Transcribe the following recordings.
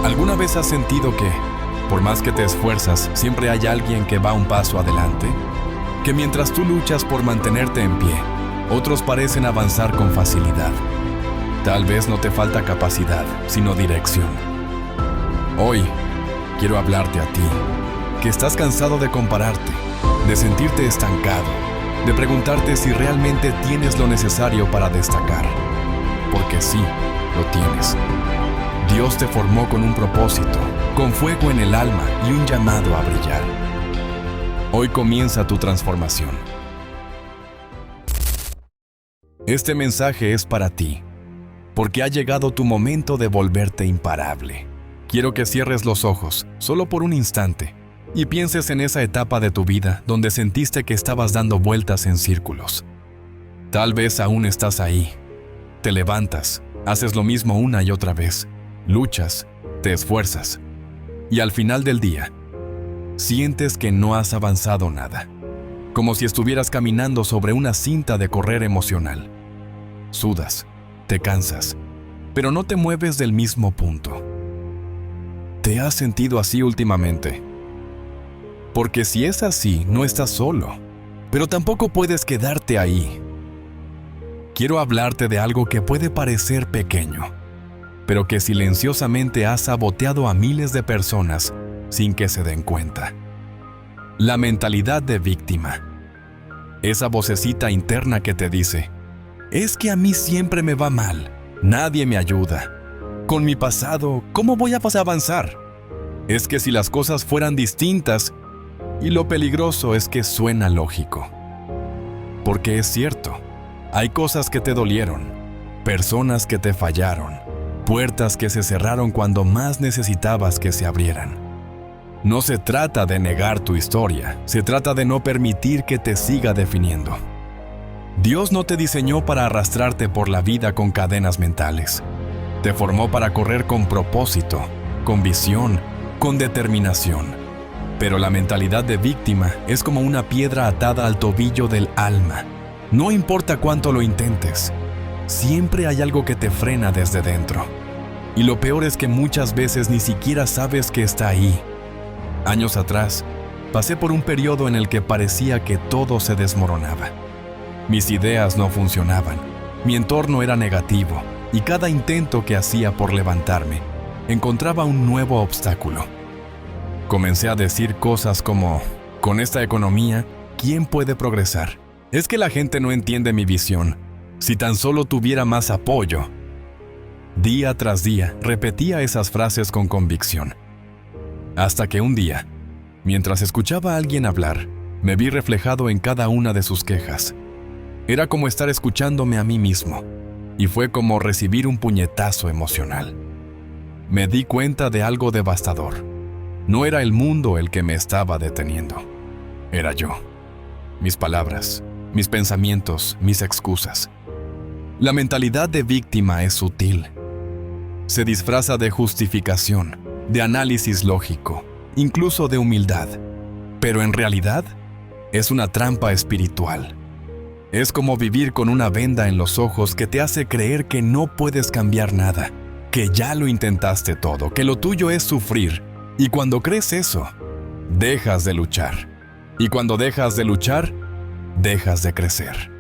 ¿Alguna vez has sentido que, por más que te esfuerzas, siempre hay alguien que va un paso adelante? Que mientras tú luchas por mantenerte en pie, otros parecen avanzar con facilidad. Tal vez no te falta capacidad, sino dirección. Hoy, quiero hablarte a ti, que estás cansado de compararte, de sentirte estancado, de preguntarte si realmente tienes lo necesario para destacar. Porque sí, lo tienes. Dios te formó con un propósito, con fuego en el alma y un llamado a brillar. Hoy comienza tu transformación. Este mensaje es para ti, porque ha llegado tu momento de volverte imparable. Quiero que cierres los ojos, solo por un instante, y pienses en esa etapa de tu vida donde sentiste que estabas dando vueltas en círculos. Tal vez aún estás ahí. Te levantas, haces lo mismo una y otra vez, luchas, te esfuerzas, y al final del día, sientes que no has avanzado nada, como si estuvieras caminando sobre una cinta de correr emocional. Sudas, te cansas, pero no te mueves del mismo punto. ¿Te has sentido así últimamente? Porque si es así, no estás solo, pero tampoco puedes quedarte ahí. Quiero hablarte de algo que puede parecer pequeño, pero que silenciosamente ha saboteado a miles de personas sin que se den cuenta. La mentalidad de víctima. Esa vocecita interna que te dice, es que a mí siempre me va mal, nadie me ayuda. Con mi pasado, ¿cómo voy a avanzar? Es que si las cosas fueran distintas, y lo peligroso es que suena lógico. Porque es cierto, hay cosas que te dolieron, personas que te fallaron, puertas que se cerraron cuando más necesitabas que se abrieran. No se trata de negar tu historia, se trata de no permitir que te siga definiendo. Dios no te diseñó para arrastrarte por la vida con cadenas mentales. Te formó para correr con propósito, con visión, con determinación. Pero la mentalidad de víctima es como una piedra atada al tobillo del alma. No importa cuánto lo intentes, siempre hay algo que te frena desde dentro. Y lo peor es que muchas veces ni siquiera sabes que está ahí. Años atrás, pasé por un periodo en el que parecía que todo se desmoronaba. Mis ideas no funcionaban, mi entorno era negativo, y cada intento que hacía por levantarme, encontraba un nuevo obstáculo. Comencé a decir cosas como, con esta economía, ¿quién puede progresar? Es que la gente no entiende mi visión. Si tan solo tuviera más apoyo. Día tras día, repetía esas frases con convicción. Hasta que un día, mientras escuchaba a alguien hablar, me vi reflejado en cada una de sus quejas. Era como estar escuchándome a mí mismo, y fue como recibir un puñetazo emocional. Me di cuenta de algo devastador. No era el mundo el que me estaba deteniendo. Era yo. Mis palabras, mis pensamientos, mis excusas. La mentalidad de víctima es sutil. Se disfraza de justificación, de análisis lógico, incluso de humildad. Pero en realidad, es una trampa espiritual. Es como vivir con una venda en los ojos que te hace creer que no puedes cambiar nada, que ya lo intentaste todo, que lo tuyo es sufrir. Y cuando crees eso, dejas de luchar. Y cuando dejas de luchar, dejas de crecer.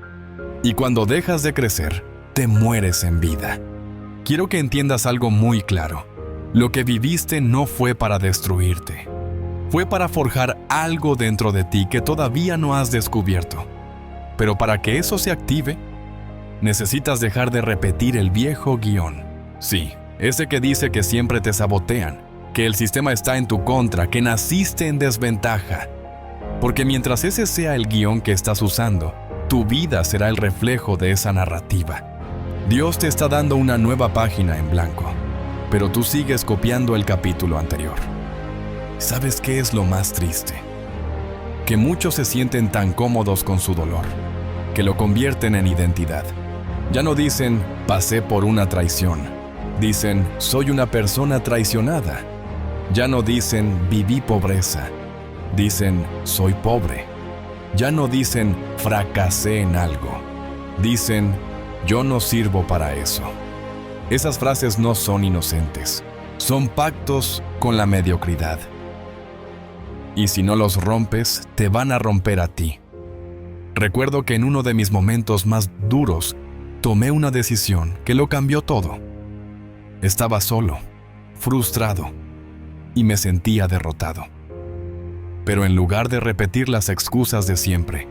Y cuando dejas de crecer, te mueres en vida. Quiero que entiendas algo muy claro. Lo que viviste no fue para destruirte. Fue para forjar algo dentro de ti que todavía no has descubierto. Pero para que eso se active, necesitas dejar de repetir el viejo guión. Sí, ese que dice que siempre te sabotean, que el sistema está en tu contra, que naciste en desventaja. Porque mientras ese sea el guión que estás usando, tu vida será el reflejo de esa narrativa. Dios te está dando una nueva página en blanco, pero tú sigues copiando el capítulo anterior. ¿Sabes qué es lo más triste? Que muchos se sienten tan cómodos con su dolor, que lo convierten en identidad. Ya no dicen, pasé por una traición. Dicen, soy una persona traicionada. Ya no dicen, viví pobreza. Dicen, soy pobre. Ya no dicen, fracasé en algo. Dicen, yo no sirvo para eso. Esas frases no son inocentes. Son pactos con la mediocridad. Y si no los rompes, te van a romper a ti. Recuerdo que en uno de mis momentos más duros, tomé una decisión que lo cambió todo. Estaba solo, frustrado, y me sentía derrotado. Pero en lugar de repetir las excusas de siempre,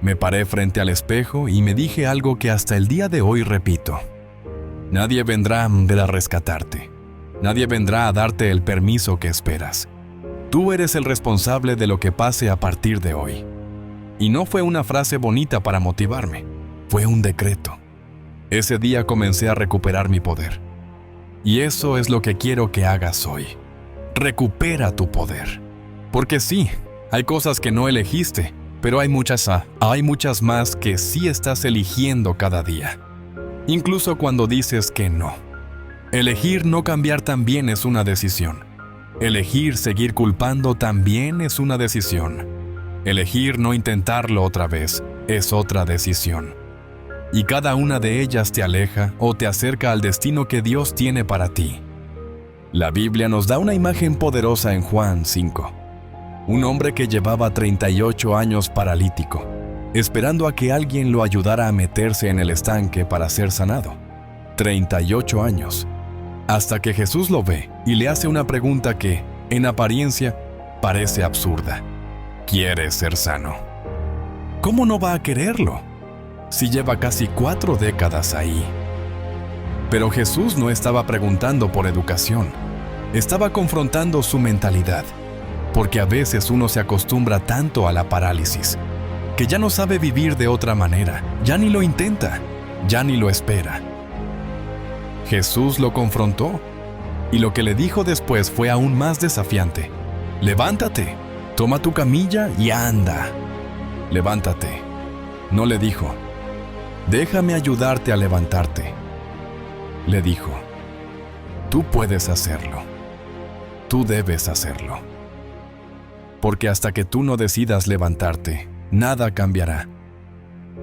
me paré frente al espejo y me dije algo que hasta el día de hoy repito. Nadie vendrá a rescatarte. Nadie vendrá a darte el permiso que esperas. Tú eres el responsable de lo que pase a partir de hoy. Y no fue una frase bonita para motivarme, fue un decreto. Ese día comencé a recuperar mi poder. Y eso es lo que quiero que hagas hoy. Recupera tu poder. Porque sí, hay cosas que no elegiste, pero hay muchas más que sí estás eligiendo cada día. Incluso cuando dices que no. Elegir no cambiar también es una decisión. Elegir seguir culpando también es una decisión. Elegir no intentarlo otra vez es otra decisión. Y cada una de ellas te aleja o te acerca al destino que Dios tiene para ti. La Biblia nos da una imagen poderosa en Juan 5. Un hombre que llevaba 38 años paralítico, esperando a que alguien lo ayudara a meterse en el estanque para ser sanado. 38 años. Hasta que Jesús lo ve y le hace una pregunta que, en apariencia, parece absurda. ¿Quieres ser sano? ¿Cómo no va a quererlo? Si lleva casi 4 décadas ahí. Pero Jesús no estaba preguntando por educación. Estaba confrontando su mentalidad. Porque a veces uno se acostumbra tanto a la parálisis, que ya no sabe vivir de otra manera, ya ni lo intenta, ya ni lo espera. Jesús lo confrontó, y lo que le dijo después fue aún más desafiante. Levántate, toma tu camilla y anda. Levántate. No le dijo, déjame ayudarte a levantarte. Le dijo, tú puedes hacerlo. Tú debes hacerlo. Porque hasta que tú no decidas levantarte, nada cambiará.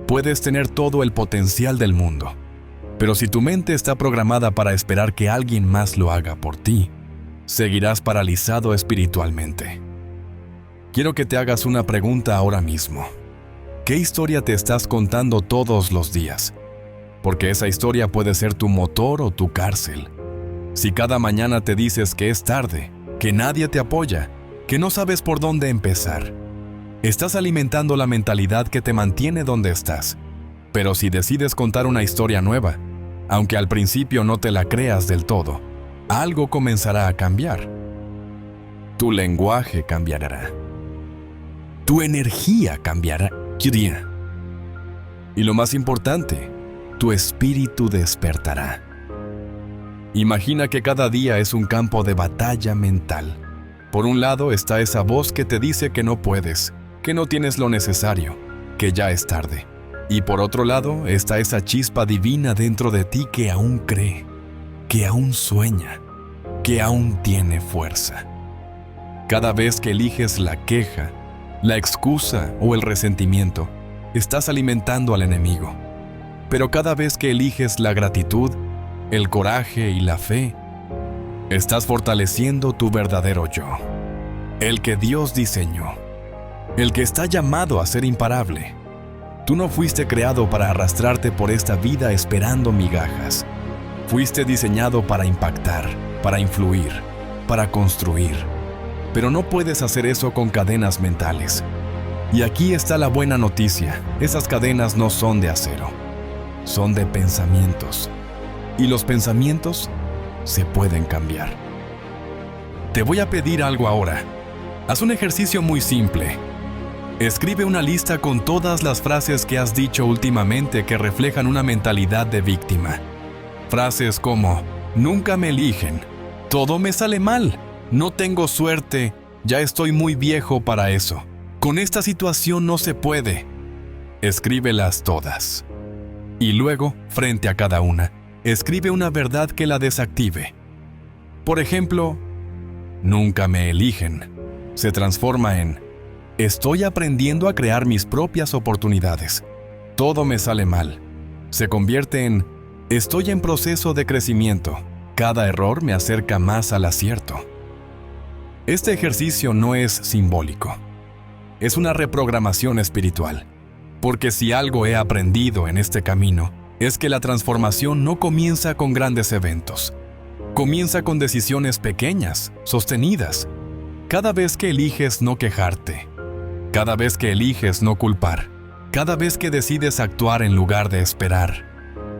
Puedes tener todo el potencial del mundo, pero si tu mente está programada para esperar que alguien más lo haga por ti, seguirás paralizado espiritualmente. Quiero que te hagas una pregunta ahora mismo. ¿Qué historia te estás contando todos los días? Porque esa historia puede ser tu motor o tu cárcel. Si cada mañana te dices que es tarde, que nadie te apoya, que no sabes por dónde empezar, estás alimentando la mentalidad que te mantiene donde estás. Pero si decides contar una historia nueva, aunque al principio no te la creas del todo, algo comenzará a cambiar. Tu lenguaje cambiará. Tu energía cambiará. Y lo más importante, tu espíritu despertará. Imagina que cada día es un campo de batalla mental. Por un lado está esa voz que te dice que no puedes, que no tienes lo necesario, que ya es tarde. Y por otro lado está esa chispa divina dentro de ti que aún cree, que aún sueña, que aún tiene fuerza. Cada vez que eliges la queja, la excusa o el resentimiento, estás alimentando al enemigo. Pero cada vez que eliges la gratitud, el coraje y la fe, estás fortaleciendo tu verdadero yo, el que Dios diseñó, el que está llamado a ser imparable. Tú no fuiste creado para arrastrarte por esta vida esperando migajas. Fuiste diseñado para impactar, para influir, para construir. Pero no puedes hacer eso con cadenas mentales. Y aquí está la buena noticia. Esas cadenas no son de acero. Son de pensamientos. Y los pensamientos se pueden cambiar. Te voy a pedir algo ahora. Haz un ejercicio muy simple. Escribe una lista con todas las frases que has dicho últimamente que reflejan una mentalidad de víctima. Frases como, nunca me eligen, todo me sale mal, no tengo suerte, ya estoy muy viejo para eso, con esta situación no se puede. Escríbelas todas. Y luego, frente a cada una, escribe una verdad que la desactive. Por ejemplo, nunca me eligen, se transforma en, estoy aprendiendo a crear mis propias oportunidades. Todo me sale mal. Se convierte en, estoy en proceso de crecimiento. cada error me acerca más al acierto. Este ejercicio no es simbólico. Es una reprogramación espiritual. Porque si algo he aprendido en este camino, es que la transformación no comienza con grandes eventos. Comienza con decisiones pequeñas, sostenidas. Cada vez que eliges no quejarte. Cada vez que eliges no culpar. Cada vez que decides actuar en lugar de esperar.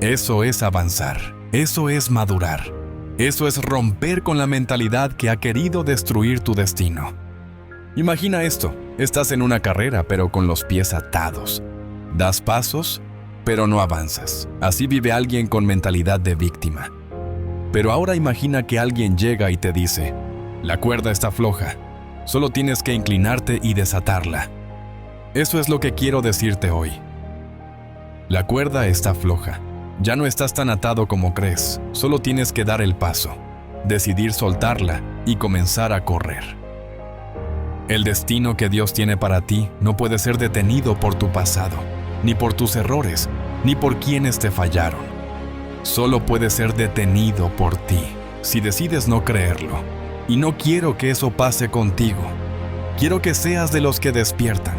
Eso es avanzar. Eso es madurar. Eso es romper con la mentalidad que ha querido destruir tu destino. Imagina esto. Estás en una carrera, pero con los pies atados. Das pasos, pero no avanzas. Así vive alguien con mentalidad de víctima. Pero ahora imagina que alguien llega y te dice, la cuerda está floja, solo tienes que inclinarte y desatarla. Eso es lo que quiero decirte hoy. La cuerda está floja. Ya no estás tan atado como crees, solo tienes que dar el paso, decidir soltarla y comenzar a correr. El destino que Dios tiene para ti no puede ser detenido por tu pasado, ni por tus errores, ni por quienes te fallaron. Solo puede ser detenido por ti, si decides no creerlo. Y no quiero que eso pase contigo. Quiero que seas de los que despiertan,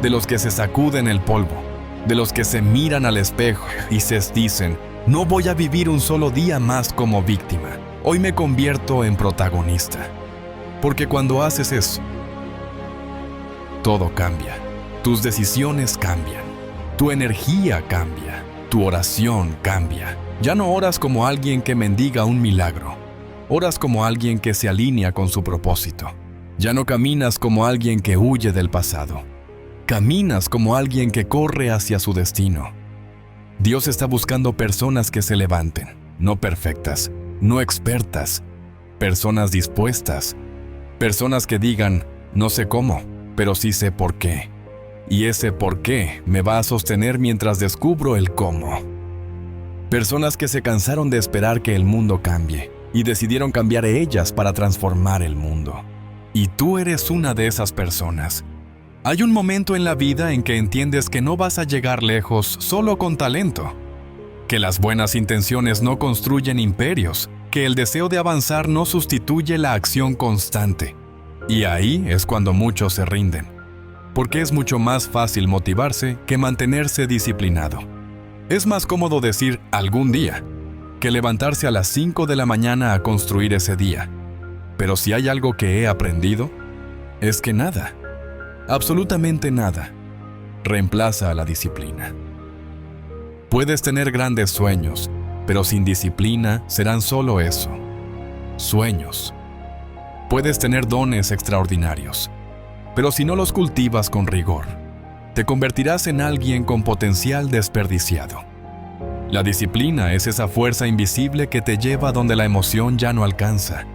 de los que se sacuden el polvo, de los que se miran al espejo y se dicen, no voy a vivir un solo día más como víctima. Hoy me convierto en protagonista. Porque cuando haces eso, todo cambia. Tus decisiones cambian. Tu energía cambia. Tu oración cambia. Ya no oras como alguien que mendiga un milagro. Oras como alguien que se alinea con su propósito. Ya no caminas como alguien que huye del pasado. Caminas como alguien que corre hacia su destino. Dios está buscando personas que se levanten, no perfectas, no expertas, personas dispuestas, personas que digan, no sé cómo, pero sí sé por qué. Y ese por qué me va a sostener mientras descubro el cómo. Personas que se cansaron de esperar que el mundo cambie y decidieron cambiar ellas para transformar el mundo. Y tú eres una de esas personas. Hay un momento en la vida en que entiendes que no vas a llegar lejos solo con talento, que las buenas intenciones no construyen imperios, que el deseo de avanzar no sustituye la acción constante. Y ahí es cuando muchos se rinden, porque es mucho más fácil motivarse que mantenerse disciplinado. Es más cómodo decir algún día, que levantarse a las 5 de la mañana a construir ese día. Pero si hay algo que he aprendido, es que nada, absolutamente nada, reemplaza a la disciplina. Puedes tener grandes sueños, pero sin disciplina serán solo eso, sueños. Puedes tener dones extraordinarios, pero si no los cultivas con rigor, te convertirás en alguien con potencial desperdiciado. La disciplina es esa fuerza invisible que te lleva donde la emoción ya no alcanza.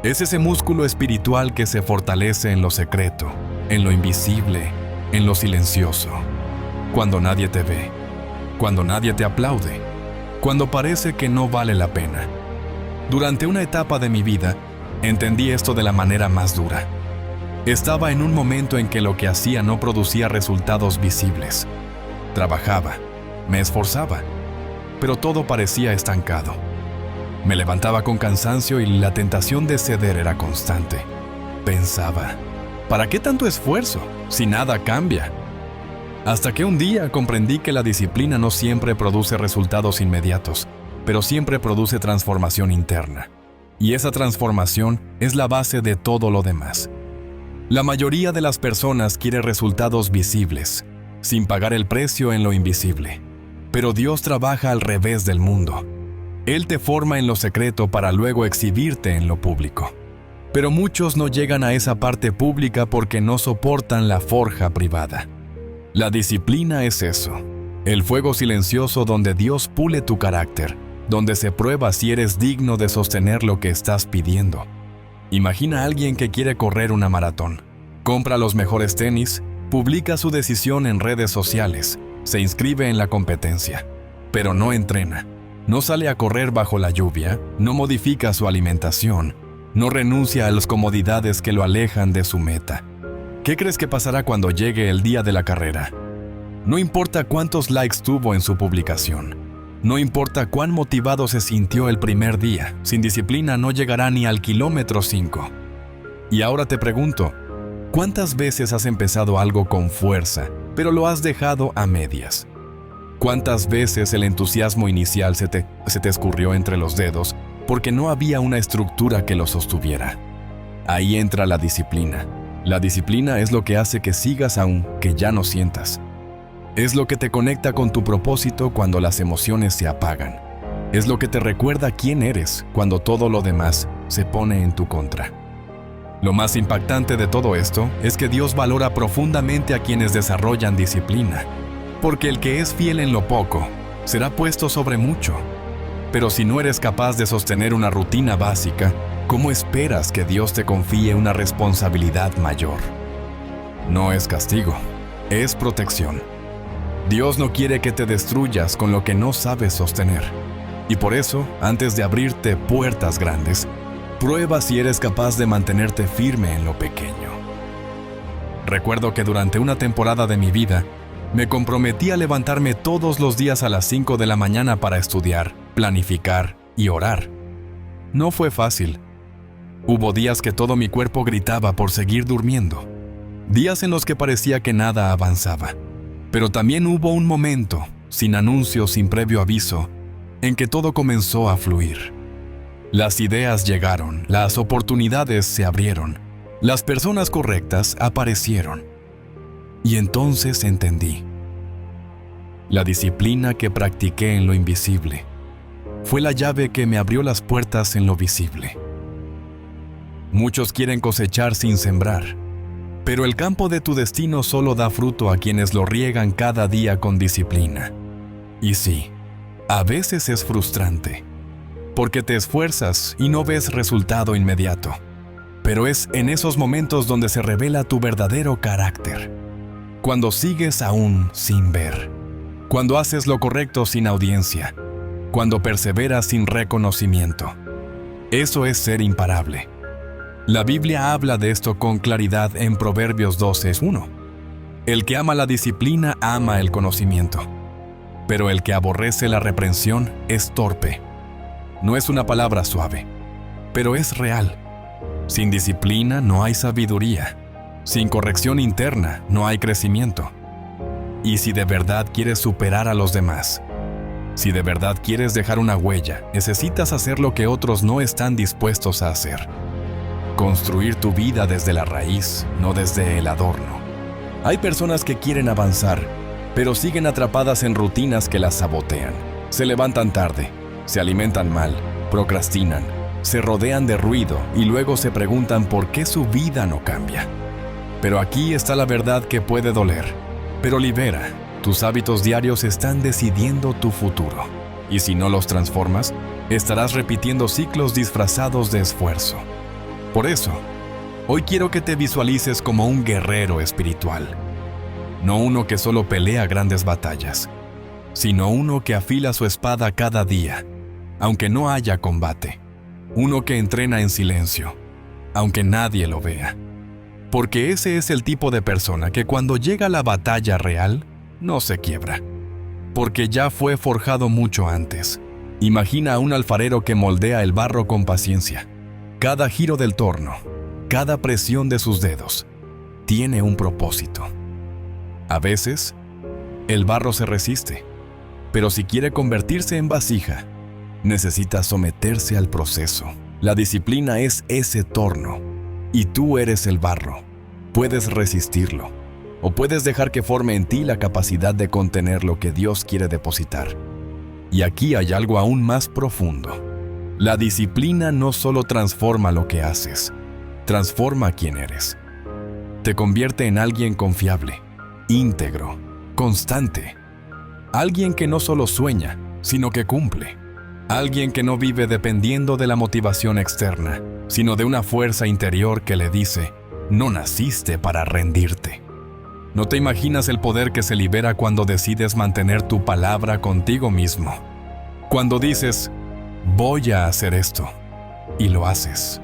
Es ese músculo espiritual que se fortalece en lo secreto, en lo invisible, en lo silencioso. Cuando nadie te ve, cuando nadie te aplaude, cuando parece que no vale la pena. Durante una etapa de mi vida, entendí esto de la manera más dura. Estaba en un momento en que lo que hacía no producía resultados visibles. Trabajaba, me esforzaba, pero todo parecía estancado. Me levantaba con cansancio y la tentación de ceder era constante. Pensaba, ¿para qué tanto esfuerzo si nada cambia? Hasta que un día comprendí que la disciplina no siempre produce resultados inmediatos, pero siempre produce transformación interna. Y esa transformación es la base de todo lo demás. La mayoría de las personas quiere resultados visibles, sin pagar el precio en lo invisible. Pero Dios trabaja al revés del mundo. Él te forma en lo secreto para luego exhibirte en lo público. Pero muchos no llegan a esa parte pública porque no soportan la forja privada. La disciplina es eso, el fuego silencioso donde Dios pule tu carácter, donde se prueba si eres digno de sostener lo que estás pidiendo. Imagina a alguien que quiere correr una maratón. Compra los mejores tenis, publica su decisión en redes sociales, se inscribe en la competencia, pero no entrena. No sale a correr bajo la lluvia, no modifica su alimentación, no renuncia a las comodidades que lo alejan de su meta. ¿Qué crees que pasará cuando llegue el día de la carrera? No importa cuántos likes tuvo en su publicación. No importa cuán motivado se sintió el primer día, sin disciplina no llegará ni al kilómetro 5. Y ahora te pregunto, ¿cuántas veces has empezado algo con fuerza, pero lo has dejado a medias? ¿Cuántas veces el entusiasmo inicial se te escurrió entre los dedos porque no había una estructura que lo sostuviera? Ahí entra la disciplina. La disciplina es lo que hace que sigas aunque ya no sientas. Es lo que te conecta con tu propósito cuando las emociones se apagan. Es lo que te recuerda quién eres cuando todo lo demás se pone en tu contra. Lo más impactante de todo esto es que Dios valora profundamente a quienes desarrollan disciplina, porque el que es fiel en lo poco será puesto sobre mucho. Pero si no eres capaz de sostener una rutina básica, ¿cómo esperas que Dios te confíe una responsabilidad mayor? No es castigo, es protección. Dios no quiere que te destruyas con lo que no sabes sostener. Y por eso, antes de abrirte puertas grandes, prueba si eres capaz de mantenerte firme en lo pequeño. Recuerdo que durante una temporada de mi vida, me comprometí a levantarme todos los días a las 5 de la mañana para estudiar, planificar y orar. No fue fácil. Hubo días que todo mi cuerpo gritaba por seguir durmiendo. Días en los que parecía que nada avanzaba. Pero también hubo un momento, sin anuncio, sin previo aviso, en que todo comenzó a fluir. Las ideas llegaron, las oportunidades se abrieron, las personas correctas aparecieron. Y entonces entendí. La disciplina que practiqué en lo invisible fue la llave que me abrió las puertas en lo visible. Muchos quieren cosechar sin sembrar, pero el campo de tu destino solo da fruto a quienes lo riegan cada día con disciplina. Y sí, a veces es frustrante, porque te esfuerzas y no ves resultado inmediato. Pero es en esos momentos donde se revela tu verdadero carácter. Cuando sigues aún sin ver. Cuando haces lo correcto sin audiencia. Cuando perseveras sin reconocimiento. Eso es ser imparable. La Biblia habla de esto con claridad en Proverbios 12:1. El que ama la disciplina ama el conocimiento, pero el que aborrece la reprensión es torpe. No es una palabra suave, pero es real. Sin disciplina no hay sabiduría. Sin corrección interna no hay crecimiento. Y si de verdad quieres superar a los demás, si de verdad quieres dejar una huella, necesitas hacer lo que otros no están dispuestos a hacer. Construir tu vida desde la raíz, no desde el adorno. Hay personas que quieren avanzar, pero siguen atrapadas en rutinas que las sabotean. Se levantan tarde, se alimentan mal, procrastinan, se rodean de ruido y luego se preguntan por qué su vida no cambia. Pero aquí está la verdad que puede doler, pero libera. Tus hábitos diarios están decidiendo tu futuro. Y si no los transformas, estarás repitiendo ciclos disfrazados de esfuerzo. Por eso, hoy quiero que te visualices como un guerrero espiritual. No uno que solo pelea grandes batallas, sino uno que afila su espada cada día, aunque no haya combate. Uno que entrena en silencio, aunque nadie lo vea. Porque ese es el tipo de persona que cuando llega la batalla real, no se quiebra. Porque ya fue forjado mucho antes. Imagina a un alfarero que moldea el barro con paciencia. Cada giro del torno, cada presión de sus dedos, tiene un propósito. A veces, el barro se resiste, pero si quiere convertirse en vasija, necesita someterse al proceso. La disciplina es ese torno, y tú eres el barro. Puedes resistirlo, o puedes dejar que forme en ti la capacidad de contener lo que Dios quiere depositar. Y aquí hay algo aún más profundo. La disciplina no solo transforma lo que haces, transforma quién eres. Te convierte en alguien confiable, íntegro, constante. Alguien que no solo sueña, sino que cumple. Alguien que no vive dependiendo de la motivación externa, sino de una fuerza interior que le dice, no naciste para rendirte. No te imaginas el poder que se libera cuando decides mantener tu palabra contigo mismo. Cuando dices, voy a hacer esto, y lo haces.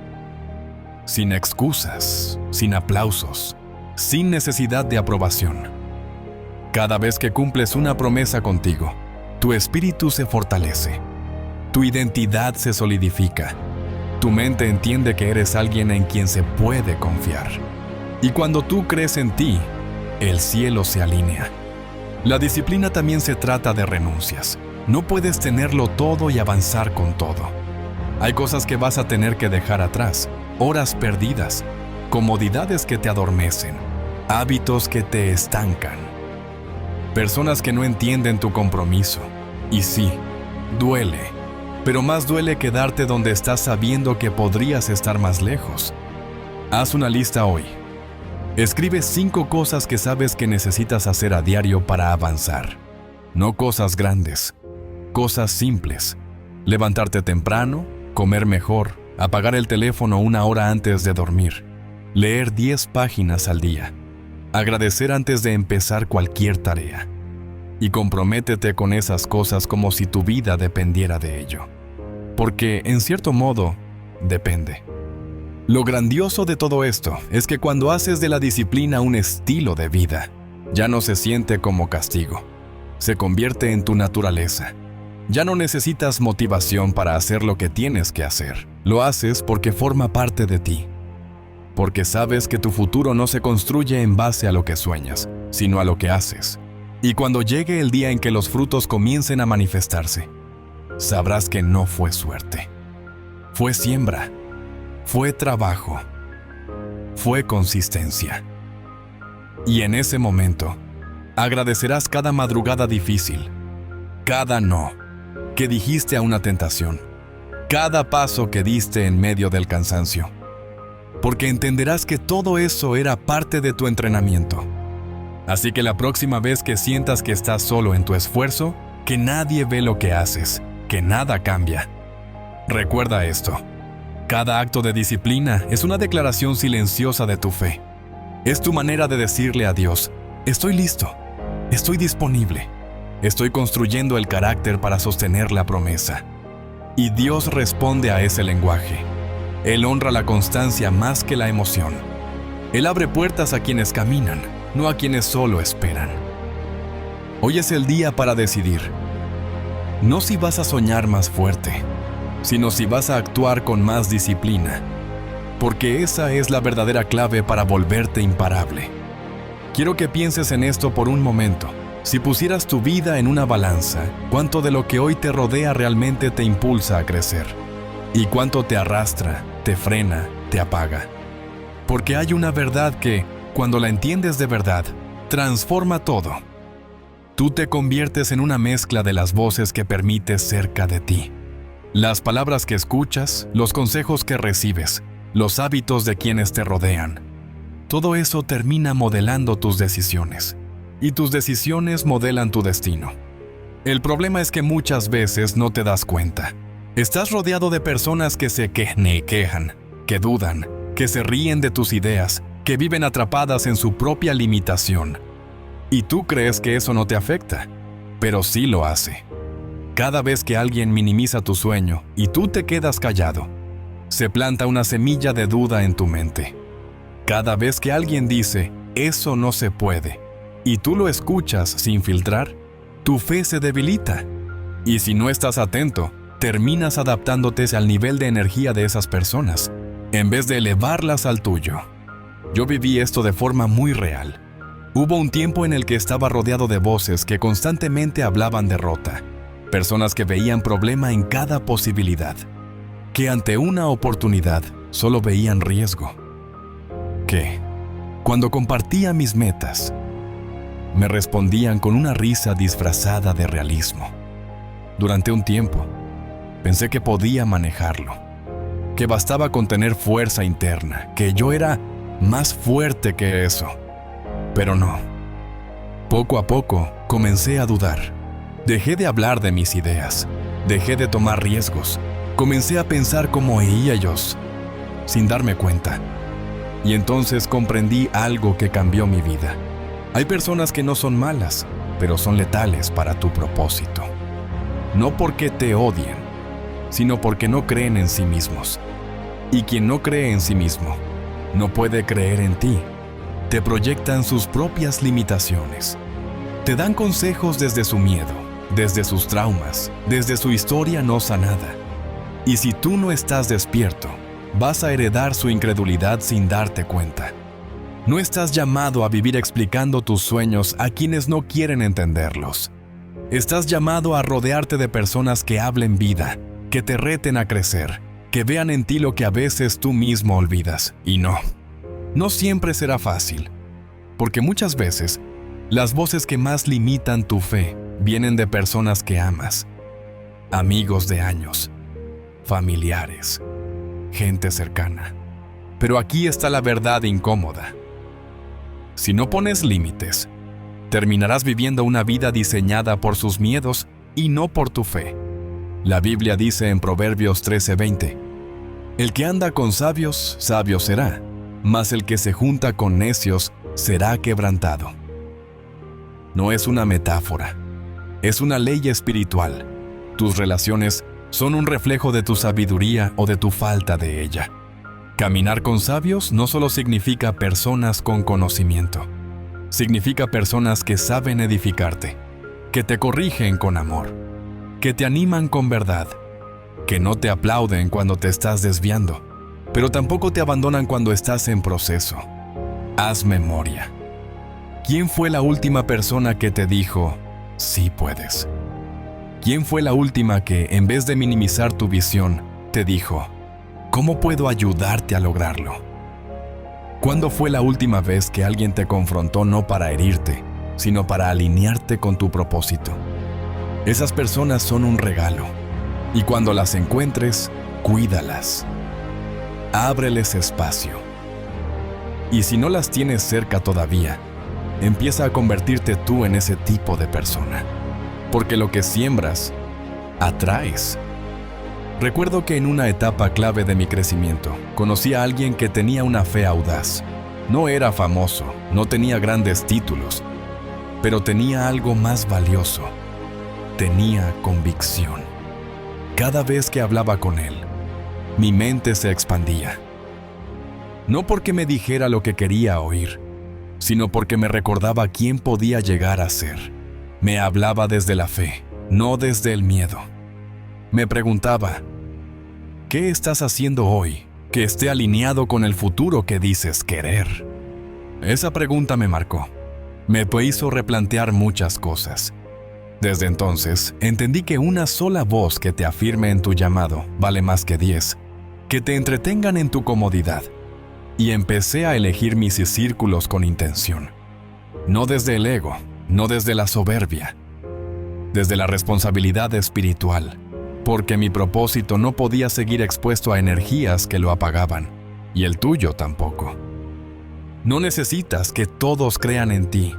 Sin excusas, sin aplausos, sin necesidad de aprobación. Cada vez que cumples una promesa contigo, tu espíritu se fortalece, tu identidad se solidifica, tu mente entiende que eres alguien en quien se puede confiar. Y cuando tú crees en ti, el cielo se alinea. La disciplina también se trata de renuncias. No puedes tenerlo todo y avanzar con todo. Hay cosas que vas a tener que dejar atrás, horas perdidas, comodidades que te adormecen, hábitos que te estancan, personas que no entienden tu compromiso. Y sí, duele, pero más duele quedarte donde estás sabiendo que podrías estar más lejos. Haz una lista hoy. Escribe 5 cosas que sabes que necesitas hacer a diario para avanzar. No cosas grandes, cosas simples. Levantarte temprano, comer mejor, apagar el teléfono 1 hora antes de dormir, leer 10 páginas al día, agradecer antes de empezar cualquier tarea. Y comprométete con esas cosas como si tu vida dependiera de ello. Porque, en cierto modo, depende. Lo grandioso de todo esto es que cuando haces de la disciplina un estilo de vida, ya no se siente como castigo. Se convierte en tu naturaleza. Ya no necesitas motivación para hacer lo que tienes que hacer. Lo haces porque forma parte de ti. Porque sabes que tu futuro no se construye en base a lo que sueñas, sino a lo que haces. Y cuando llegue el día en que los frutos comiencen a manifestarse, sabrás que no fue suerte. Fue siembra. Fue trabajo. Fue consistencia. Y en ese momento, agradecerás cada madrugada difícil, cada no que dijiste a una tentación, cada paso que diste en medio del cansancio, porque entenderás que todo eso era parte de tu entrenamiento. Así que la próxima vez que sientas que estás solo en tu esfuerzo, que nadie ve lo que haces, que nada cambia, recuerda esto. Cada acto de disciplina es una declaración silenciosa de tu fe. Es tu manera de decirle a Dios, estoy listo, estoy disponible, estoy construyendo el carácter para sostener la promesa. Y Dios responde a ese lenguaje. Él honra la constancia más que la emoción. Él abre puertas a quienes caminan, no a quienes solo esperan. Hoy es el día para decidir. No si vas a soñar más fuerte, sino si vas a actuar con más disciplina, porque esa es la verdadera clave para volverte imparable. Quiero que pienses en esto por un momento. Si pusieras tu vida en una balanza, ¿cuánto de lo que hoy te rodea realmente te impulsa a crecer? ¿Y cuánto te arrastra, te frena, te apaga? Porque hay una verdad que, cuando la entiendes de verdad, transforma todo. Tú te conviertes en una mezcla de las voces que permites cerca de ti. Las palabras que escuchas, los consejos que recibes, los hábitos de quienes te rodean. Todo eso termina modelando tus decisiones. Y tus decisiones modelan tu destino. El problema es que muchas veces no te das cuenta. Estás rodeado de personas que se quejan, que dudan, que se ríen de tus ideas, que viven atrapadas en su propia limitación. Y tú crees que eso no te afecta, pero sí lo hace. Cada vez que alguien minimiza tu sueño y tú te quedas callado, se planta una semilla de duda en tu mente. Cada vez que alguien dice, eso no se puede, y tú lo escuchas sin filtrar, tu fe se debilita. Y si no estás atento, terminas adaptándote al nivel de energía de esas personas, en vez de elevarlas al tuyo. Yo viví esto de forma muy real. Hubo un tiempo en el que estaba rodeado de voces que constantemente hablaban derrota. Personas que veían problema en cada posibilidad, que ante una oportunidad solo veían riesgo. Que, cuando compartía mis metas, me respondían con una risa disfrazada de realismo. Durante un tiempo, pensé que podía manejarlo, que bastaba con tener fuerza interna, que yo era más fuerte que eso. Pero no. Poco a poco comencé a dudar. Dejé de hablar de mis ideas, dejé de tomar riesgos, comencé a pensar como ellos, sin darme cuenta. Y entonces comprendí algo que cambió mi vida. Hay personas que no son malas, pero son letales para tu propósito. No porque te odien, sino porque no creen en sí mismos. Y quien no cree en sí mismo, no puede creer en ti. Te proyectan sus propias limitaciones. Te dan consejos desde su miedo. desde sus traumas, desde su historia no sanada. Y si tú no estás despierto, vas a heredar su incredulidad sin darte cuenta. No estás llamado a vivir explicando tus sueños a quienes no quieren entenderlos. Estás llamado a rodearte de personas que hablen vida, que te reten a crecer, que vean en ti lo que a veces tú mismo olvidas. Y no siempre será fácil, porque muchas veces las voces que más limitan tu fe vienen de personas que amas, amigos de años, familiares, gente cercana. Pero aquí está la verdad incómoda. Si no pones límites, terminarás viviendo una vida diseñada por sus miedos y no por tu fe. La Biblia dice en Proverbios 13:20, el que anda con sabios, sabio será, mas el que se junta con necios será quebrantado. No es una metáfora, es una ley espiritual. Tus relaciones son un reflejo de tu sabiduría o de tu falta de ella. Caminar con sabios no solo significa personas con conocimiento, significa personas que saben edificarte, que te corrigen con amor, que te animan con verdad, que no te aplauden cuando te estás desviando, pero tampoco te abandonan cuando estás en proceso. Haz memoria. ¿Quién fue la última persona que te dijo, sí puedes? ¿Quién fue la última que, en vez de minimizar tu visión, te dijo, ¿cómo puedo ayudarte a lograrlo? ¿Cuándo fue la última vez que alguien te confrontó no para herirte, sino para alinearte con tu propósito? Esas personas son un regalo, y cuando las encuentres, cuídalas. Ábreles espacio. Y si no las tienes cerca todavía, empieza a convertirte tú en ese tipo de persona. Porque lo que siembras, atraes. Recuerdo que en una etapa clave de mi crecimiento, conocí a alguien que tenía una fe audaz. No era famoso, no tenía grandes títulos, pero tenía algo más valioso. Tenía convicción. Cada vez que hablaba con él, mi mente se expandía. No porque me dijera lo que quería oír, sino porque me recordaba quién podía llegar a ser. Me hablaba desde la fe, no desde el miedo. Me preguntaba, ¿qué estás haciendo hoy que esté alineado con el futuro que dices querer? Esa pregunta me marcó. Me hizo replantear muchas cosas. Desde entonces, entendí que una sola voz que te afirme en tu llamado vale más que 10, que te entretengan en tu comodidad. Y empecé a elegir mis círculos con intención. No desde el ego, no desde la soberbia, desde la responsabilidad espiritual, porque mi propósito no podía seguir expuesto a energías que lo apagaban, y el tuyo tampoco. No necesitas que todos crean en ti.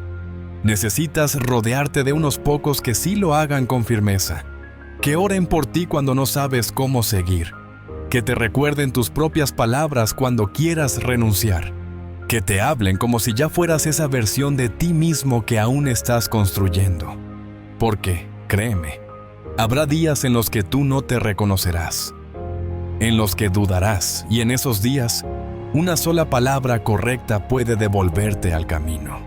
Necesitas rodearte de unos pocos que sí lo hagan con firmeza, que oren por ti cuando no sabes cómo seguir, que te recuerden tus propias palabras cuando quieras renunciar, que te hablen como si ya fueras esa versión de ti mismo que aún estás construyendo. Porque, créeme, habrá días en los que tú no te reconocerás, en los que dudarás, y en esos días, una sola palabra correcta puede devolverte al camino.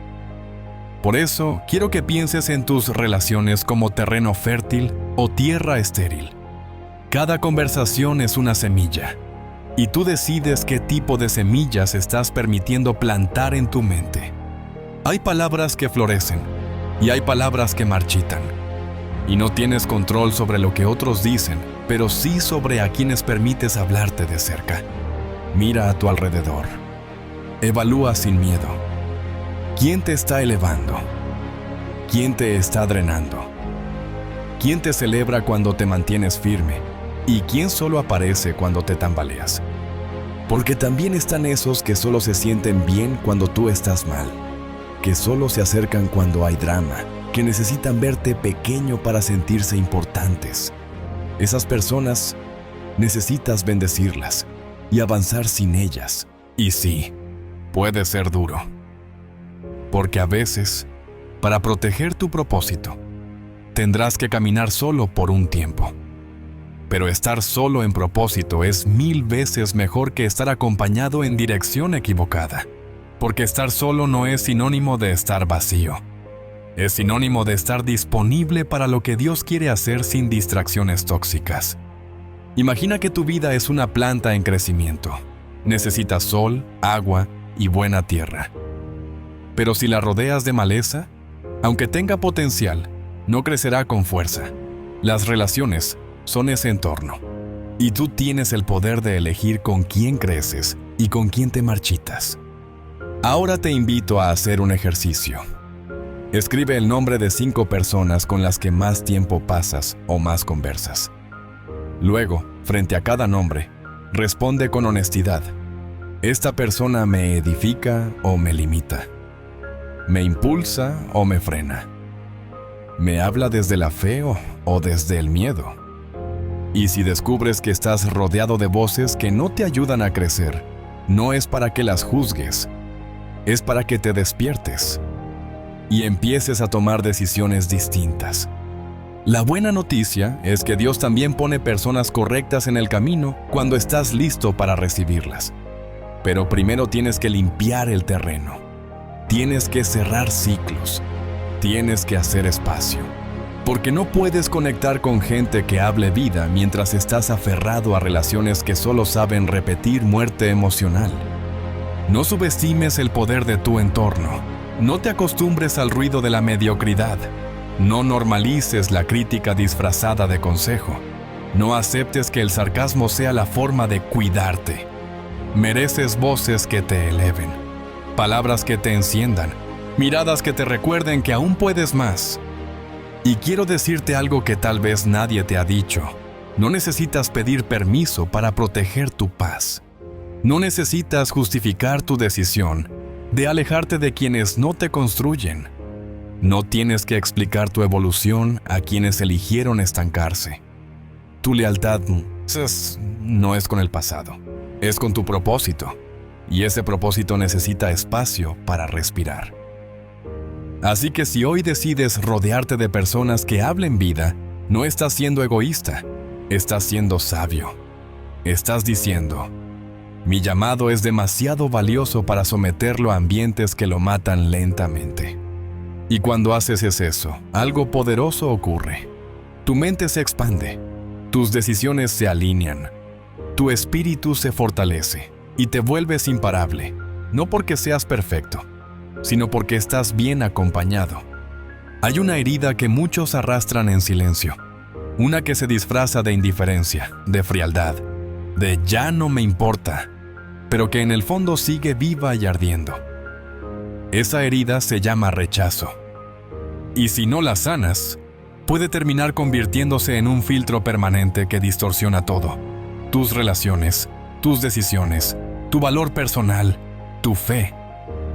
Por eso, quiero que pienses en tus relaciones como terreno fértil o tierra estéril. Cada conversación es una semilla, y tú decides qué tipo de semillas estás permitiendo plantar en tu mente. Hay palabras que florecen, y hay palabras que marchitan. Y no tienes control sobre lo que otros dicen, pero sí sobre a quienes permites hablarte de cerca. Mira a tu alrededor. Evalúa sin miedo. ¿Quién te está elevando? ¿Quién te está drenando? ¿Quién te celebra cuando te mantienes firme? ¿Y quién solo aparece cuando te tambaleas? Porque también están esos que solo se sienten bien cuando tú estás mal, que solo se acercan cuando hay drama, que necesitan verte pequeño para sentirse importantes. Esas personas necesitas bendecirlas y avanzar sin ellas. Y sí, puede ser duro. Porque a veces, para proteger tu propósito, tendrás que caminar solo por un tiempo. Pero estar solo en propósito es 1000 veces mejor que estar acompañado en dirección equivocada. Porque estar solo no es sinónimo de estar vacío. Es sinónimo de estar disponible para lo que Dios quiere hacer sin distracciones tóxicas. Imagina que tu vida es una planta en crecimiento. Necesita sol, agua y buena tierra. Pero si la rodeas de maleza, aunque tenga potencial, no crecerá con fuerza. Las relaciones son ese entorno. Y tú tienes el poder de elegir con quién creces y con quién te marchitas. Ahora te invito a hacer un ejercicio. Escribe el nombre de 5 personas con las que más tiempo pasas o más conversas. Luego, frente a cada nombre, responde con honestidad. ¿Esta persona me edifica o me limita? ¿Me impulsa o me frena? ¿Me habla desde la fe o desde el miedo? Y si descubres que estás rodeado de voces que no te ayudan a crecer, no es para que las juzgues, es para que te despiertes y empieces a tomar decisiones distintas. La buena noticia es que Dios también pone personas correctas en el camino cuando estás listo para recibirlas. Pero primero tienes que limpiar el terreno. Tienes que cerrar ciclos. Tienes que hacer espacio. Porque no puedes conectar con gente que hable vida mientras estás aferrado a relaciones que solo saben repetir muerte emocional. No subestimes el poder de tu entorno. No te acostumbres al ruido de la mediocridad. No normalices la crítica disfrazada de consejo. No aceptes que el sarcasmo sea la forma de cuidarte. Mereces voces que te eleven, palabras que te enciendan, miradas que te recuerden que aún puedes más. Y quiero decirte algo que tal vez nadie te ha dicho. No necesitas pedir permiso para proteger tu paz. No necesitas justificar tu decisión de alejarte de quienes no te construyen. No tienes que explicar tu evolución a quienes eligieron estancarse. Tu lealtad no es con el pasado, es con tu propósito. Y ese propósito necesita espacio para respirar. Así que si hoy decides rodearte de personas que hablen vida, no estás siendo egoísta, estás siendo sabio. Estás diciendo, mi llamado es demasiado valioso para someterlo a ambientes que lo matan lentamente. Y cuando haces eso, algo poderoso ocurre. Tu mente se expande, tus decisiones se alinean, tu espíritu se fortalece y te vuelves imparable, no porque seas perfecto, sino porque estás bien acompañado. Hay una herida que muchos arrastran en silencio, una que se disfraza de indiferencia, de frialdad, de ya no me importa, pero que en el fondo sigue viva y ardiendo. Esa herida se llama rechazo. Y si no la sanas, puede terminar convirtiéndose en un filtro permanente que distorsiona todo. Tus relaciones, tus decisiones, tu valor personal, tu fe.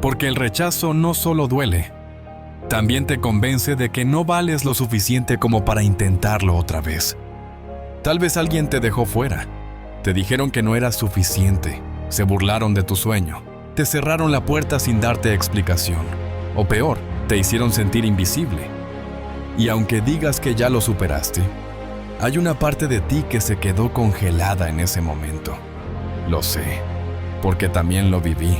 Porque el rechazo no solo duele, también te convence de que no vales lo suficiente como para intentarlo otra vez. Tal vez alguien te dejó fuera, te dijeron que no eras suficiente, se burlaron de tu sueño, te cerraron la puerta sin darte explicación, o peor, te hicieron sentir invisible. Y aunque digas que ya lo superaste, hay una parte de ti que se quedó congelada en ese momento. Lo sé, porque también lo viví.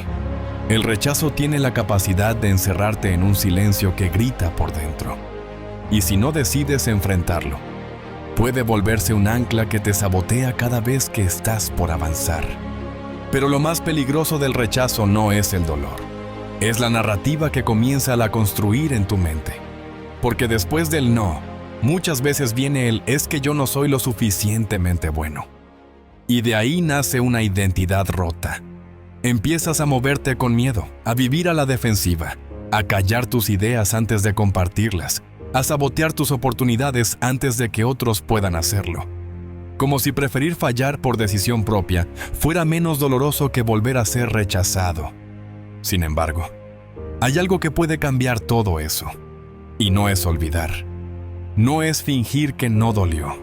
El rechazo tiene la capacidad de encerrarte en un silencio que grita por dentro. Y si no decides enfrentarlo, puede volverse un ancla que te sabotea cada vez que estás por avanzar. Pero lo más peligroso del rechazo no es el dolor. Es la narrativa que comienza a construir en tu mente. Porque después del no, muchas veces viene el es que yo no soy lo suficientemente bueno. Y de ahí nace una identidad rota. Empiezas a moverte con miedo, a vivir a la defensiva, a callar tus ideas antes de compartirlas, a sabotear tus oportunidades antes de que otros puedan hacerlo. Como si preferir fallar por decisión propia fuera menos doloroso que volver a ser rechazado. Sin embargo, hay algo que puede cambiar todo eso. Y no es olvidar. No es fingir que no dolió.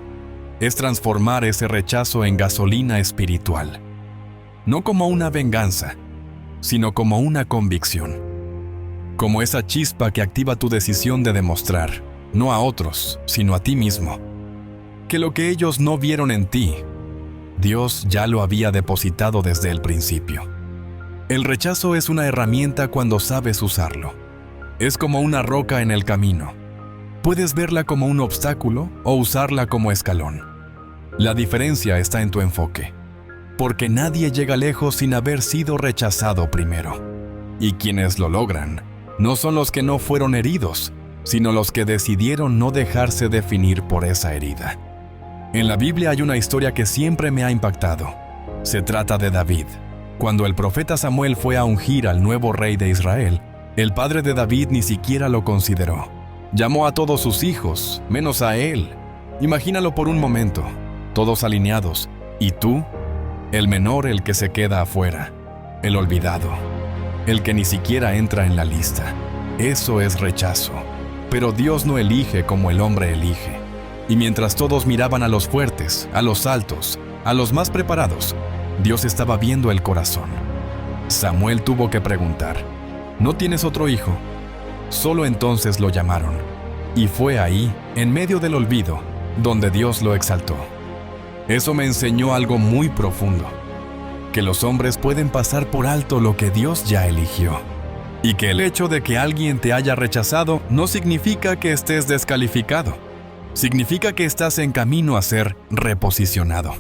Es transformar ese rechazo en gasolina espiritual. No como una venganza, sino como una convicción. Como esa chispa que activa tu decisión de demostrar, no a otros, sino a ti mismo, que lo que ellos no vieron en ti, Dios ya lo había depositado desde el principio. El rechazo es una herramienta cuando sabes usarlo. Es como una roca en el camino. Puedes verla como un obstáculo o usarla como escalón. La diferencia está en tu enfoque, porque nadie llega lejos sin haber sido rechazado primero. Y quienes lo logran no son los que no fueron heridos, sino los que decidieron no dejarse definir por esa herida. En la Biblia hay una historia que siempre me ha impactado. Se trata de David. Cuando el profeta Samuel fue a ungir al nuevo rey de Israel, el padre de David ni siquiera lo consideró. Llamó a todos sus hijos, menos a él. Imagínalo por un momento, todos alineados, y tú, el menor, el que se queda afuera, el olvidado, el que ni siquiera entra en la lista. Eso es rechazo. Pero Dios no elige como el hombre elige. Y mientras todos miraban a los fuertes, a los altos, a los más preparados, Dios estaba viendo el corazón. Samuel tuvo que preguntar, ¿no tienes otro hijo? Solo entonces lo llamaron. Y fue ahí, en medio del olvido, donde Dios lo exaltó. Eso me enseñó algo muy profundo, que los hombres pueden pasar por alto lo que Dios ya eligió. Y que el hecho de que alguien te haya rechazado no significa que estés descalificado. Significa que estás en camino a ser reposicionado.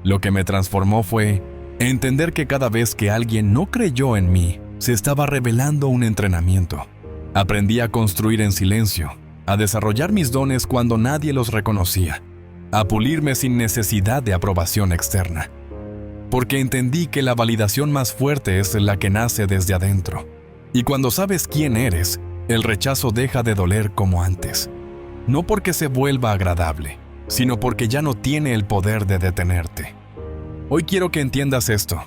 Lo que me transformó fue entender que cada vez que alguien no creyó en mí, se estaba revelando un entrenamiento. Aprendí a construir en silencio, a desarrollar mis dones cuando nadie los reconocía, a pulirme sin necesidad de aprobación externa. Porque entendí que la validación más fuerte es la que nace desde adentro. Y cuando sabes quién eres, el rechazo deja de doler como antes. No porque se vuelva agradable, sino porque ya no tiene el poder de detenerte. Hoy quiero que entiendas esto.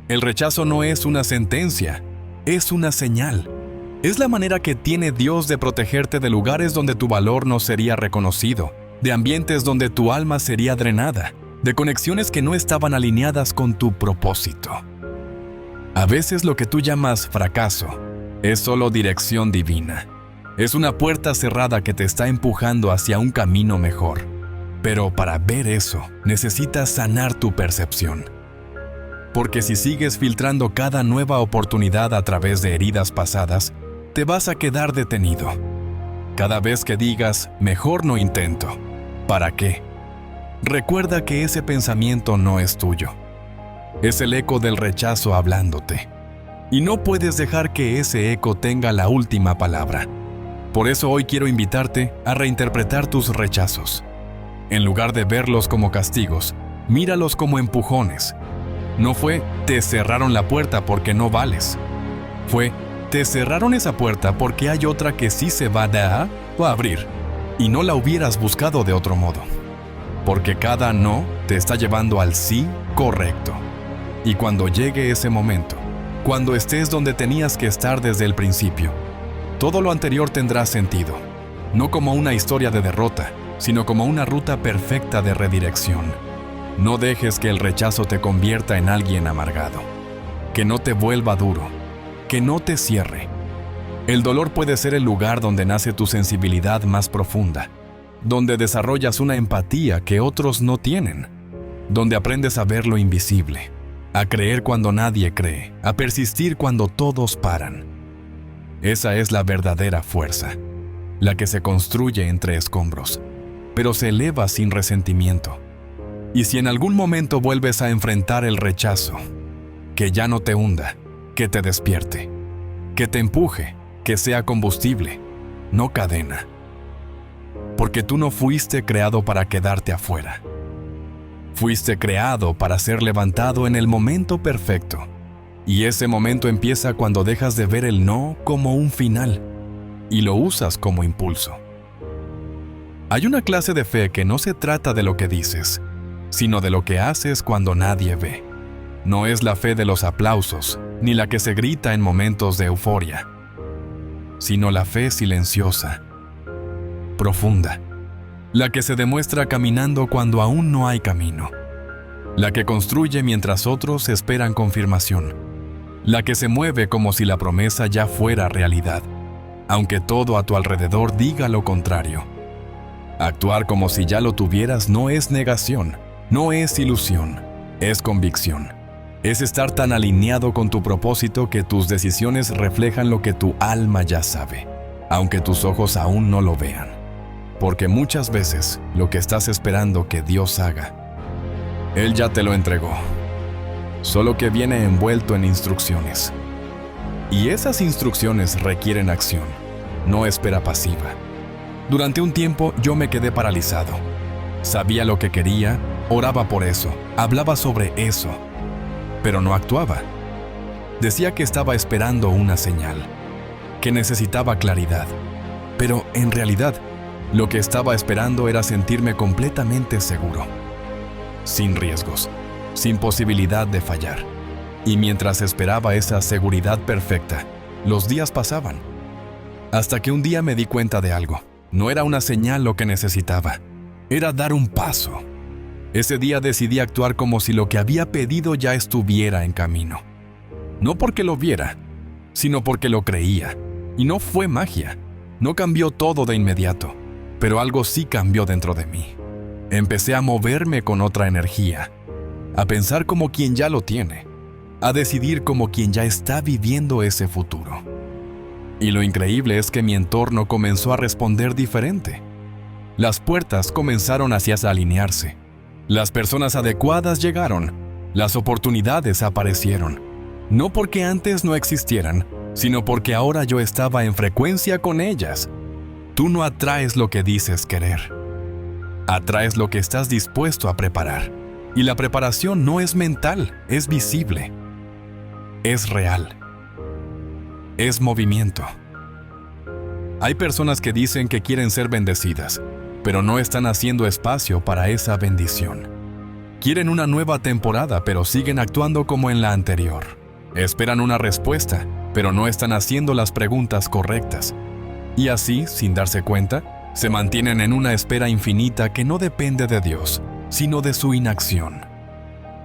El rechazo no es una sentencia, es una señal. Es la manera que tiene Dios de protegerte de lugares donde tu valor no sería reconocido, de ambientes donde tu alma sería drenada, de conexiones que no estaban alineadas con tu propósito. A veces lo que tú llamas fracaso es solo dirección divina. Es una puerta cerrada que te está empujando hacia un camino mejor. Pero para ver eso, necesitas sanar tu percepción. Porque si sigues filtrando cada nueva oportunidad a través de heridas pasadas, te vas a quedar detenido. Cada vez que digas, mejor no intento. ¿Para qué? Recuerda que ese pensamiento no es tuyo. Es el eco del rechazo hablándote. Y no puedes dejar que ese eco tenga la última palabra. Por eso hoy quiero invitarte a reinterpretar tus rechazos. En lugar de verlos como castigos, míralos como empujones. No fue, te cerraron la puerta porque no vales. Fue, te cerraron esa puerta porque hay otra que sí se va a abrir. Y no la hubieras buscado de otro modo. Porque cada no te está llevando al sí correcto. Y cuando llegue ese momento, cuando estés donde tenías que estar desde el principio, todo lo anterior tendrá sentido, no como una historia de derrota, sino como una ruta perfecta de redirección. No dejes que el rechazo te convierta en alguien amargado, que no te vuelva duro, que no te cierre. El dolor puede ser el lugar donde nace tu sensibilidad más profunda, donde desarrollas una empatía que otros no tienen, donde aprendes a ver lo invisible, a creer cuando nadie cree, a persistir cuando todos paran. Esa es la verdadera fuerza, la que se construye entre escombros, pero se eleva sin resentimiento. Y si en algún momento vuelves a enfrentar el rechazo, que ya no te hunda, que te despierte, que te empuje, que sea combustible, no cadena. Porque tú no fuiste creado para quedarte afuera. Fuiste creado para ser levantado en el momento perfecto. Y ese momento empieza cuando dejas de ver el no como un final y lo usas como impulso. Hay una clase de fe que no se trata de lo que dices, sino de lo que haces cuando nadie ve. No es la fe de los aplausos, ni la que se grita en momentos de euforia, sino la fe silenciosa, profunda, la que se demuestra caminando cuando aún no hay camino, la que construye mientras otros esperan confirmación, la que se mueve como si la promesa ya fuera realidad, aunque todo a tu alrededor diga lo contrario. Actuar como si ya lo tuvieras no es negación, no es ilusión, es convicción. Es estar tan alineado con tu propósito que tus decisiones reflejan lo que tu alma ya sabe, aunque tus ojos aún no lo vean. Porque muchas veces lo que estás esperando que Dios haga, Él ya te lo entregó, solo que viene envuelto en instrucciones. Y esas instrucciones requieren acción, no espera pasiva. Durante un tiempo yo me quedé paralizado. Sabía lo que quería, oraba por eso, hablaba sobre eso, pero no actuaba. Decía que estaba esperando una señal, que necesitaba claridad, pero en realidad lo que estaba esperando era sentirme completamente seguro, sin riesgos, sin posibilidad de fallar. Y mientras esperaba esa seguridad perfecta, los días pasaban. Hasta que un día me di cuenta de algo. No era una señal lo que necesitaba, era dar un paso. Ese día decidí actuar como si lo que había pedido ya estuviera en camino. No porque lo viera, sino porque lo creía. Y no fue magia. No cambió todo de inmediato, pero algo sí cambió dentro de mí. Empecé a moverme con otra energía, a pensar como quien ya lo tiene, a decidir como quien ya está viviendo ese futuro. Y lo increíble es que mi entorno comenzó a responder diferente. Las puertas comenzaron a alinearse. Las personas adecuadas llegaron. Las oportunidades aparecieron. No porque antes no existieran, sino porque ahora yo estaba en frecuencia con ellas. Tú no atraes lo que dices querer. Atraes lo que estás dispuesto a preparar. Y la preparación no es mental, es visible. Es real. Es movimiento. Hay personas que dicen que quieren ser bendecidas, pero no están haciendo espacio para esa bendición. Quieren una nueva temporada, pero siguen actuando como en la anterior. Esperan una respuesta, pero no están haciendo las preguntas correctas. Y así, sin darse cuenta, se mantienen en una espera infinita que no depende de Dios, sino de su inacción.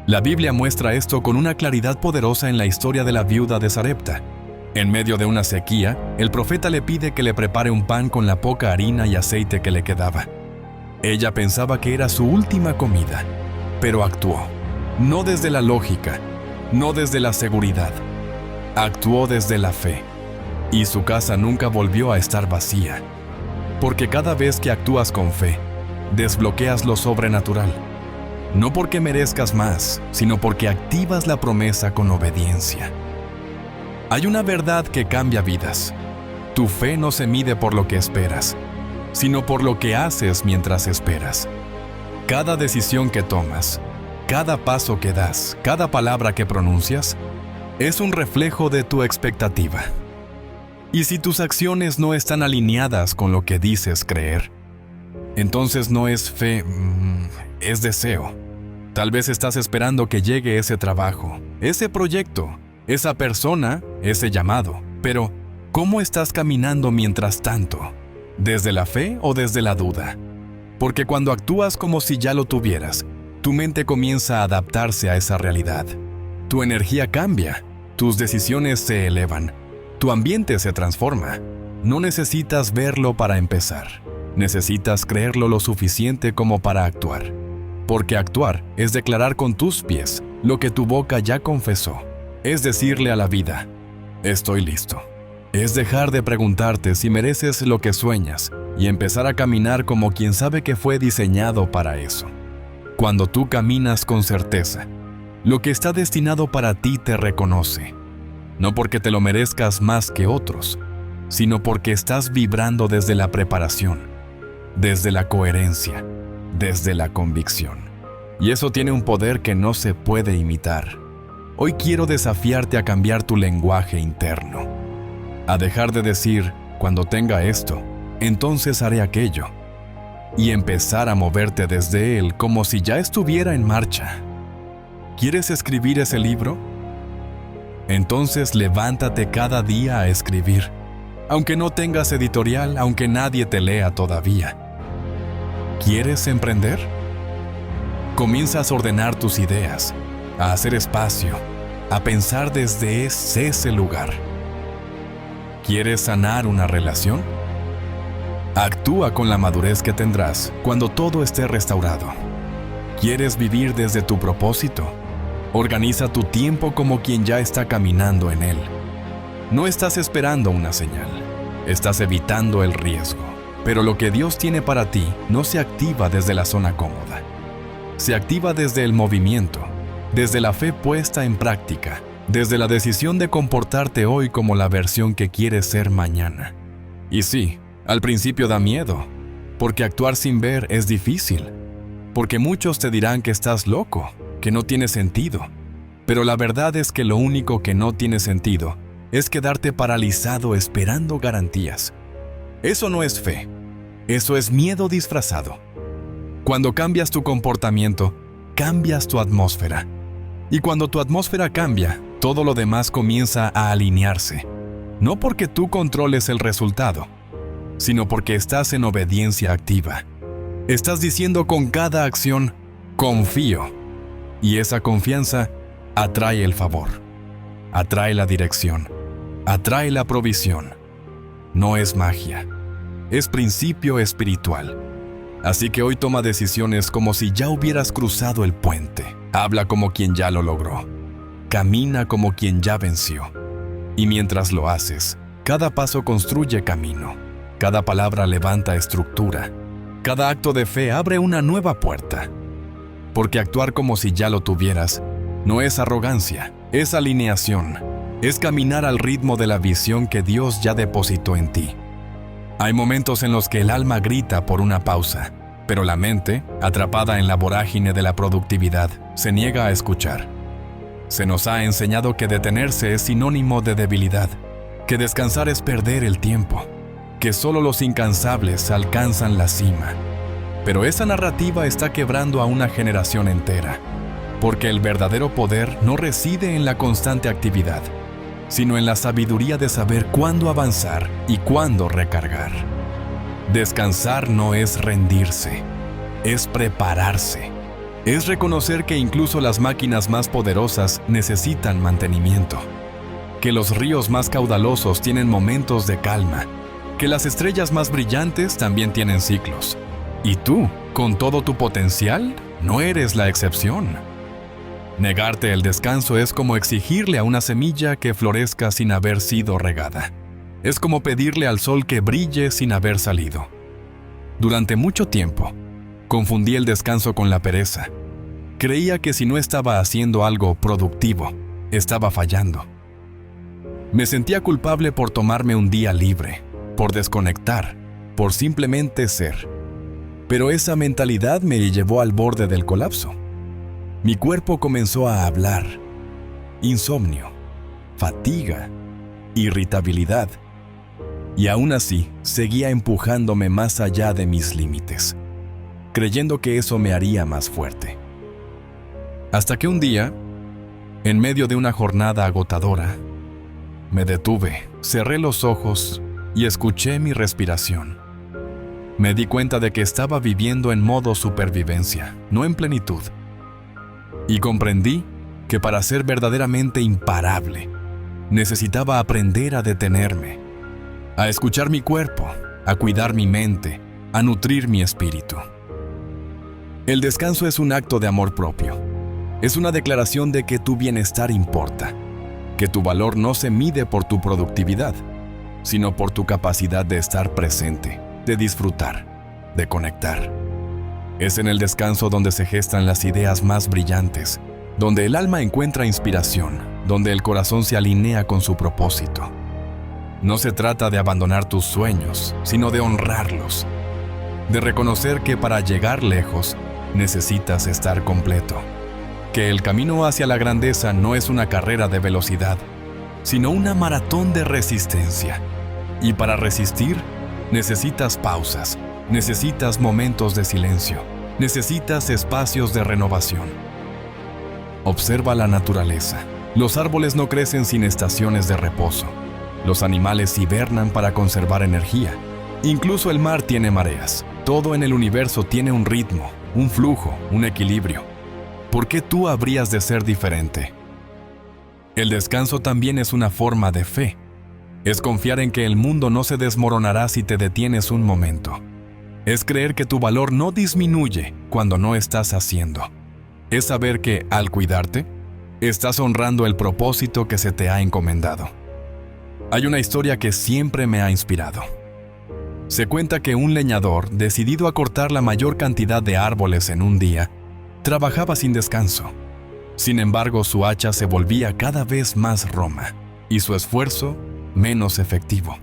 La Biblia muestra esto con una claridad poderosa en la historia de la viuda de Sarepta. En medio de una sequía, el profeta le pide que le prepare un pan con la poca harina y aceite que le quedaba. Ella pensaba que era su última comida, pero actuó, no desde la lógica, no desde la seguridad. Actuó desde la fe, y su casa nunca volvió a estar vacía. Porque cada vez que actúas con fe, desbloqueas lo sobrenatural. No porque merezcas más, sino porque activas la promesa con obediencia. Hay una verdad que cambia vidas. Tu fe no se mide por lo que esperas, sino por lo que haces mientras esperas. Cada decisión que tomas, cada paso que das, cada palabra que pronuncias, es un reflejo de tu expectativa. Y si tus acciones no están alineadas con lo que dices creer, entonces no es fe, es deseo. Tal vez estás esperando que llegue ese trabajo, ese proyecto, esa persona, ese llamado. Pero, ¿cómo estás caminando mientras tanto? ¿Desde la fe o desde la duda? Porque cuando actúas como si ya lo tuvieras, tu mente comienza a adaptarse a esa realidad. Tu energía cambia, tus decisiones se elevan, tu ambiente se transforma. No necesitas verlo para empezar. Necesitas creerlo lo suficiente como para actuar. Porque actuar es declarar con tus pies lo que tu boca ya confesó. Es decirle a la vida, estoy listo. Es dejar de preguntarte si mereces lo que sueñas y empezar a caminar como quien sabe que fue diseñado para eso. Cuando tú caminas con certeza, lo que está destinado para ti te reconoce. No porque te lo merezcas más que otros, sino porque estás vibrando desde la preparación, desde la coherencia, desde la convicción. Y eso tiene un poder que no se puede imitar. Hoy quiero desafiarte a cambiar tu lenguaje interno, a dejar de decir, cuando tenga esto, entonces haré aquello, y empezar a moverte desde él como si ya estuviera en marcha. ¿Quieres escribir ese libro? Entonces levántate cada día a escribir, aunque no tengas editorial, aunque nadie te lea todavía. ¿Quieres emprender? Comienzas a ordenar tus ideas, a hacer espacio, a pensar desde ese lugar. ¿Quieres sanar una relación? Actúa con la madurez que tendrás cuando todo esté restaurado. ¿Quieres vivir desde tu propósito? Organiza tu tiempo como quien ya está caminando en él. No estás esperando una señal, estás evitando el riesgo. Pero lo que Dios tiene para ti no se activa desde la zona cómoda. Se activa desde el movimiento, desde la fe puesta en práctica, desde la decisión de comportarte hoy como la versión que quieres ser mañana. Y sí, al principio da miedo, porque actuar sin ver es difícil, porque muchos te dirán que estás loco, que no tiene sentido. Pero la verdad es que lo único que no tiene sentido es quedarte paralizado esperando garantías. Eso no es fe, eso es miedo disfrazado. Cuando cambias tu comportamiento, cambias tu atmósfera. Y cuando tu atmósfera cambia, todo lo demás comienza a alinearse. No porque tú controles el resultado, sino porque estás en obediencia activa. Estás diciendo con cada acción, confío. Y esa confianza atrae el favor, atrae la dirección, atrae la provisión. No es magia, es principio espiritual. Así que hoy toma decisiones como si ya hubieras cruzado el puente. Habla como quien ya lo logró. Camina como quien ya venció. Y mientras lo haces, cada paso construye camino. Cada palabra levanta estructura. Cada acto de fe abre una nueva puerta. Porque actuar como si ya lo tuvieras no es arrogancia, es alineación. Es caminar al ritmo de la visión que Dios ya depositó en ti. Hay momentos en los que el alma grita por una pausa, pero la mente, atrapada en la vorágine de la productividad, se niega a escuchar. Se nos ha enseñado que detenerse es sinónimo de debilidad, que descansar es perder el tiempo, que solo los incansables alcanzan la cima. Pero esa narrativa está quebrando a una generación entera, porque el verdadero poder no reside en la constante actividad, sino en la sabiduría de saber cuándo avanzar y cuándo recargar. Descansar no es rendirse, es prepararse. Es reconocer que incluso las máquinas más poderosas necesitan mantenimiento, que los ríos más caudalosos tienen momentos de calma, que las estrellas más brillantes también tienen ciclos. Y tú, con todo tu potencial, no eres la excepción. Negarte el descanso es como exigirle a una semilla que florezca sin haber sido regada. Es como pedirle al sol que brille sin haber salido. Durante mucho tiempo, confundí el descanso con la pereza. Creía que si no estaba haciendo algo productivo, estaba fallando. Me sentía culpable por tomarme un día libre, por desconectar, por simplemente ser. Pero esa mentalidad me llevó al borde del colapso. Mi cuerpo comenzó a hablar. Insomnio, fatiga, irritabilidad. Y aún así, seguía empujándome más allá de mis límites, creyendo que eso me haría más fuerte. Hasta que un día, en medio de una jornada agotadora, me detuve, cerré los ojos y escuché mi respiración. Me di cuenta de que estaba viviendo en modo supervivencia, no en plenitud. Y comprendí que para ser verdaderamente imparable, necesitaba aprender a detenerme, a escuchar mi cuerpo, a cuidar mi mente, a nutrir mi espíritu. El descanso es un acto de amor propio. Es una declaración de que tu bienestar importa, que tu valor no se mide por tu productividad, sino por tu capacidad de estar presente, de disfrutar, de conectar. Es en el descanso donde se gestan las ideas más brillantes, donde el alma encuentra inspiración, donde el corazón se alinea con su propósito. No se trata de abandonar tus sueños, sino de honrarlos, de reconocer que para llegar lejos necesitas estar completo, que el camino hacia la grandeza no es una carrera de velocidad, sino una maratón de resistencia. Y para resistir, necesitas pausas, necesitas momentos de silencio, necesitas espacios de renovación. Observa la naturaleza. Los árboles no crecen sin estaciones de reposo. Los animales hibernan para conservar energía. Incluso el mar tiene mareas. Todo en el universo tiene un ritmo, un flujo, un equilibrio. ¿Por qué tú habrías de ser diferente? El descanso también es una forma de fe. Es confiar en que el mundo no se desmoronará si te detienes un momento. Es creer que tu valor no disminuye cuando no estás haciendo. Es saber que, al cuidarte, Estás honrando el propósito que se te ha encomendado. Hay una historia que siempre me ha inspirado. Se cuenta que un leñador, decidido a cortar la mayor cantidad de árboles en un día, trabajaba sin descanso. Sin embargo, su hacha se volvía cada vez más roma y su esfuerzo menos efectivo.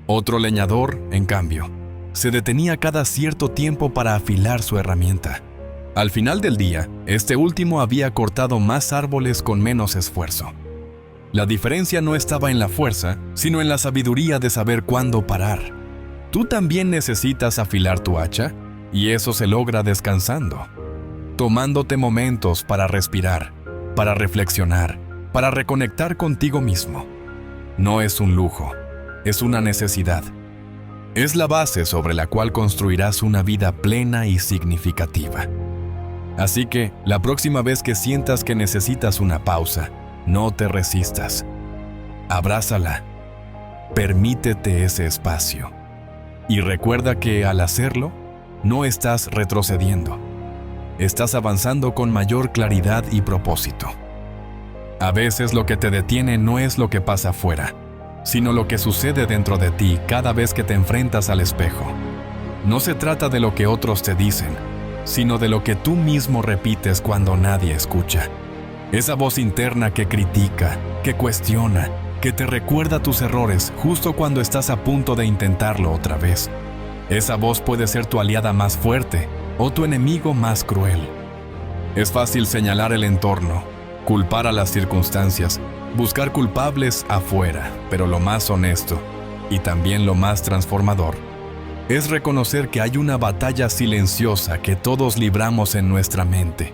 Otro leñador, en cambio, se detenía cada cierto tiempo para afilar su herramienta. Al final del día, este último había cortado más árboles con menos esfuerzo. La diferencia no estaba en la fuerza, sino en la sabiduría de saber cuándo parar. Tú también necesitas afilar tu hacha, y eso se logra descansando, tomándote momentos para respirar, para reflexionar, para reconectar contigo mismo. No es un lujo, es una necesidad. Es la base sobre la cual construirás una vida plena y significativa. Así que, la próxima vez que sientas que necesitas una pausa, no te resistas. Abrázala. Permítete ese espacio. Y recuerda que al hacerlo, no estás retrocediendo. Estás avanzando con mayor claridad y propósito. A veces lo que te detiene no es lo que pasa afuera, sino lo que sucede dentro de ti cada vez que te enfrentas al espejo. No se trata de lo que otros te dicen, sino de lo que tú mismo repites cuando nadie escucha. Esa voz interna que critica, que cuestiona, que te recuerda tus errores justo cuando estás a punto de intentarlo otra vez. Esa voz puede ser tu aliada más fuerte o tu enemigo más cruel. Es fácil señalar el entorno, culpar a las circunstancias, buscar culpables afuera, pero lo más honesto, y también lo más transformador, es reconocer que hay una batalla silenciosa que todos libramos en nuestra mente,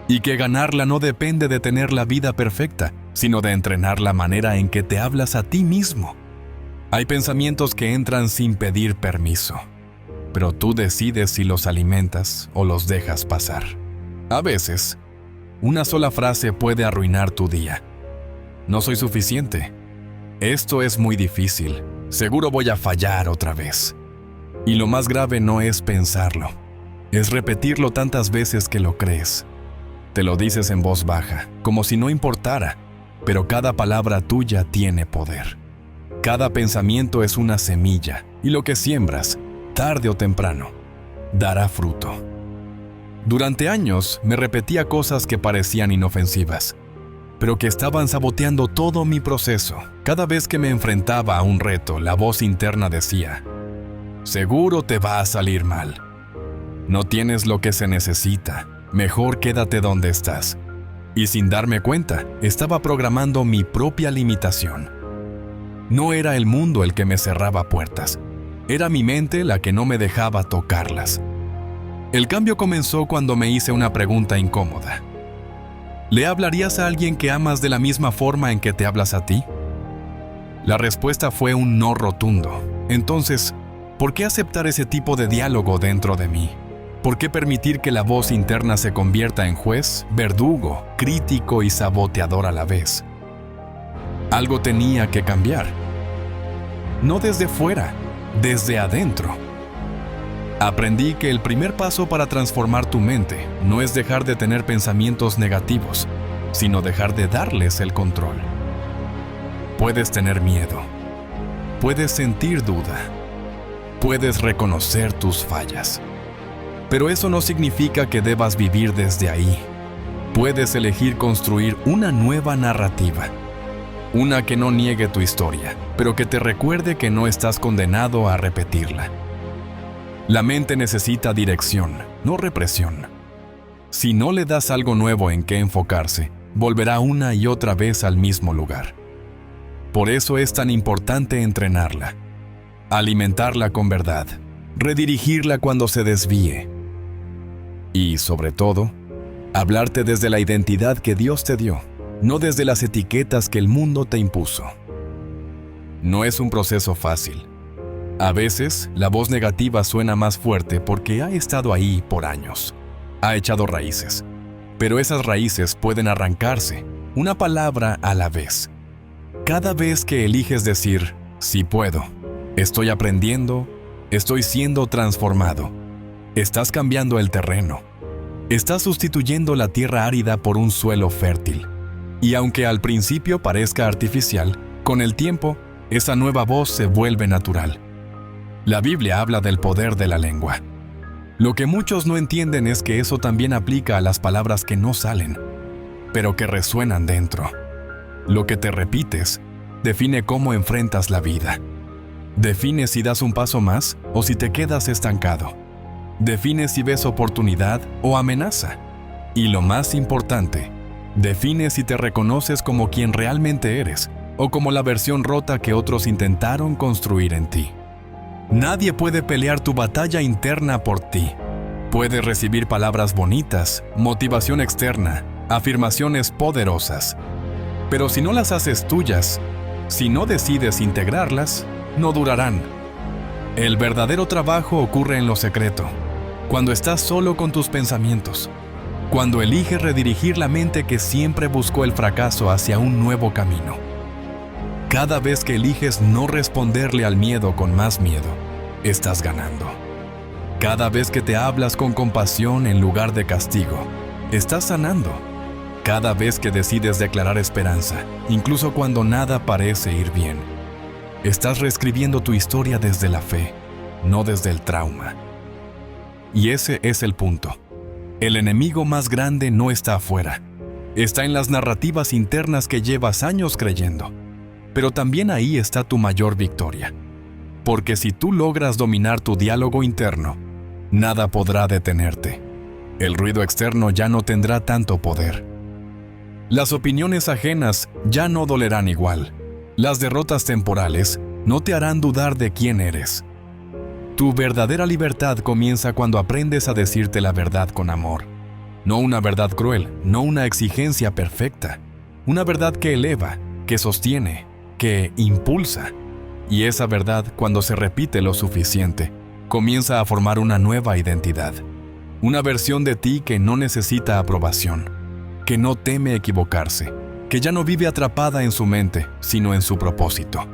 y que ganarla no depende de tener la vida perfecta, sino de entrenar la manera en que te hablas a ti mismo. Hay pensamientos que entran sin pedir permiso, pero tú decides si los alimentas o los dejas pasar. A veces, una sola frase puede arruinar tu día. No soy suficiente. Esto es muy difícil. Seguro voy a fallar otra vez. Y lo más grave no es pensarlo, es repetirlo tantas veces que lo crees. Te lo dices en voz baja, como si no importara, pero cada palabra tuya tiene poder. Cada pensamiento es una semilla, y lo que siembras, tarde o temprano, dará fruto. Durante años me repetía cosas que parecían inofensivas, pero que estaban saboteando todo mi proceso. Cada vez que me enfrentaba a un reto, la voz interna decía: seguro te va a salir mal. No tienes lo que se necesita. Mejor quédate donde estás. Y sin darme cuenta, estaba programando mi propia limitación. No era el mundo el que me cerraba puertas. Era mi mente la que no me dejaba tocarlas. El cambio comenzó cuando me hice una pregunta incómoda. ¿Le hablarías a alguien que amas de la misma forma en que te hablas a ti? La respuesta fue un no rotundo. Entonces, ¿por qué aceptar ese tipo de diálogo dentro de mí? ¿Por qué permitir que la voz interna se convierta en juez, verdugo, crítico y saboteador a la vez? Algo tenía que cambiar. No desde fuera, desde adentro. Aprendí que el primer paso para transformar tu mente no es dejar de tener pensamientos negativos, sino dejar de darles el control. Puedes tener miedo, puedes sentir duda, puedes reconocer tus fallas. Pero eso no significa que debas vivir desde ahí. Puedes elegir construir una nueva narrativa. Una que no niegue tu historia, pero que te recuerde que no estás condenado a repetirla. La mente necesita dirección, no represión. Si no le das algo nuevo en qué enfocarse, volverá una y otra vez al mismo lugar. Por eso es tan importante entrenarla, alimentarla con verdad, redirigirla cuando se desvíe. Y, sobre todo, hablarte desde la identidad que Dios te dio, no desde las etiquetas que el mundo te impuso. No es un proceso fácil. A veces, la voz negativa suena más fuerte porque ha estado ahí por años. Ha echado raíces. Pero esas raíces pueden arrancarse, una palabra a la vez. Cada vez que eliges decir, sí puedo, estoy aprendiendo, estoy siendo transformado, estás cambiando el terreno. Estás sustituyendo la tierra árida por un suelo fértil. Y aunque al principio parezca artificial, con el tiempo, esa nueva voz se vuelve natural. La Biblia habla del poder de la lengua. Lo que muchos no entienden es que eso también aplica a las palabras que no salen, pero que resuenan dentro. Lo que te repites define cómo enfrentas la vida. Define si das un paso más o si te quedas estancado. Define si ves oportunidad o amenaza. Y lo más importante, define si te reconoces como quien realmente eres o como la versión rota que otros intentaron construir en ti. Nadie puede pelear tu batalla interna por ti. Puedes recibir palabras bonitas, motivación externa, afirmaciones poderosas. Pero si no las haces tuyas, si no decides integrarlas, no durarán. El verdadero trabajo ocurre en lo secreto, cuando estás solo con tus pensamientos, cuando eliges redirigir la mente que siempre buscó el fracaso hacia un nuevo camino. Cada vez que eliges no responderle al miedo con más miedo, estás ganando. Cada vez que te hablas con compasión en lugar de castigo, estás sanando. Cada vez que decides declarar esperanza, incluso cuando nada parece ir bien, estás reescribiendo tu historia desde la fe, no desde el trauma. Y ese es el punto. El enemigo más grande no está afuera. Está en las narrativas internas que llevas años creyendo. Pero también ahí está tu mayor victoria. Porque si tú logras dominar tu diálogo interno, nada podrá detenerte. El ruido externo ya no tendrá tanto poder. Las opiniones ajenas ya no dolerán igual. Las derrotas temporales no te harán dudar de quién eres. Tu verdadera libertad comienza cuando aprendes a decirte la verdad con amor. No una verdad cruel, no una exigencia perfecta. Una verdad que eleva, que sostiene, que impulsa. Y esa verdad, cuando se repite lo suficiente, comienza a formar una nueva identidad. Una versión de ti que no necesita aprobación, que no teme equivocarse, que ya no vive atrapada en su mente, sino en su propósito.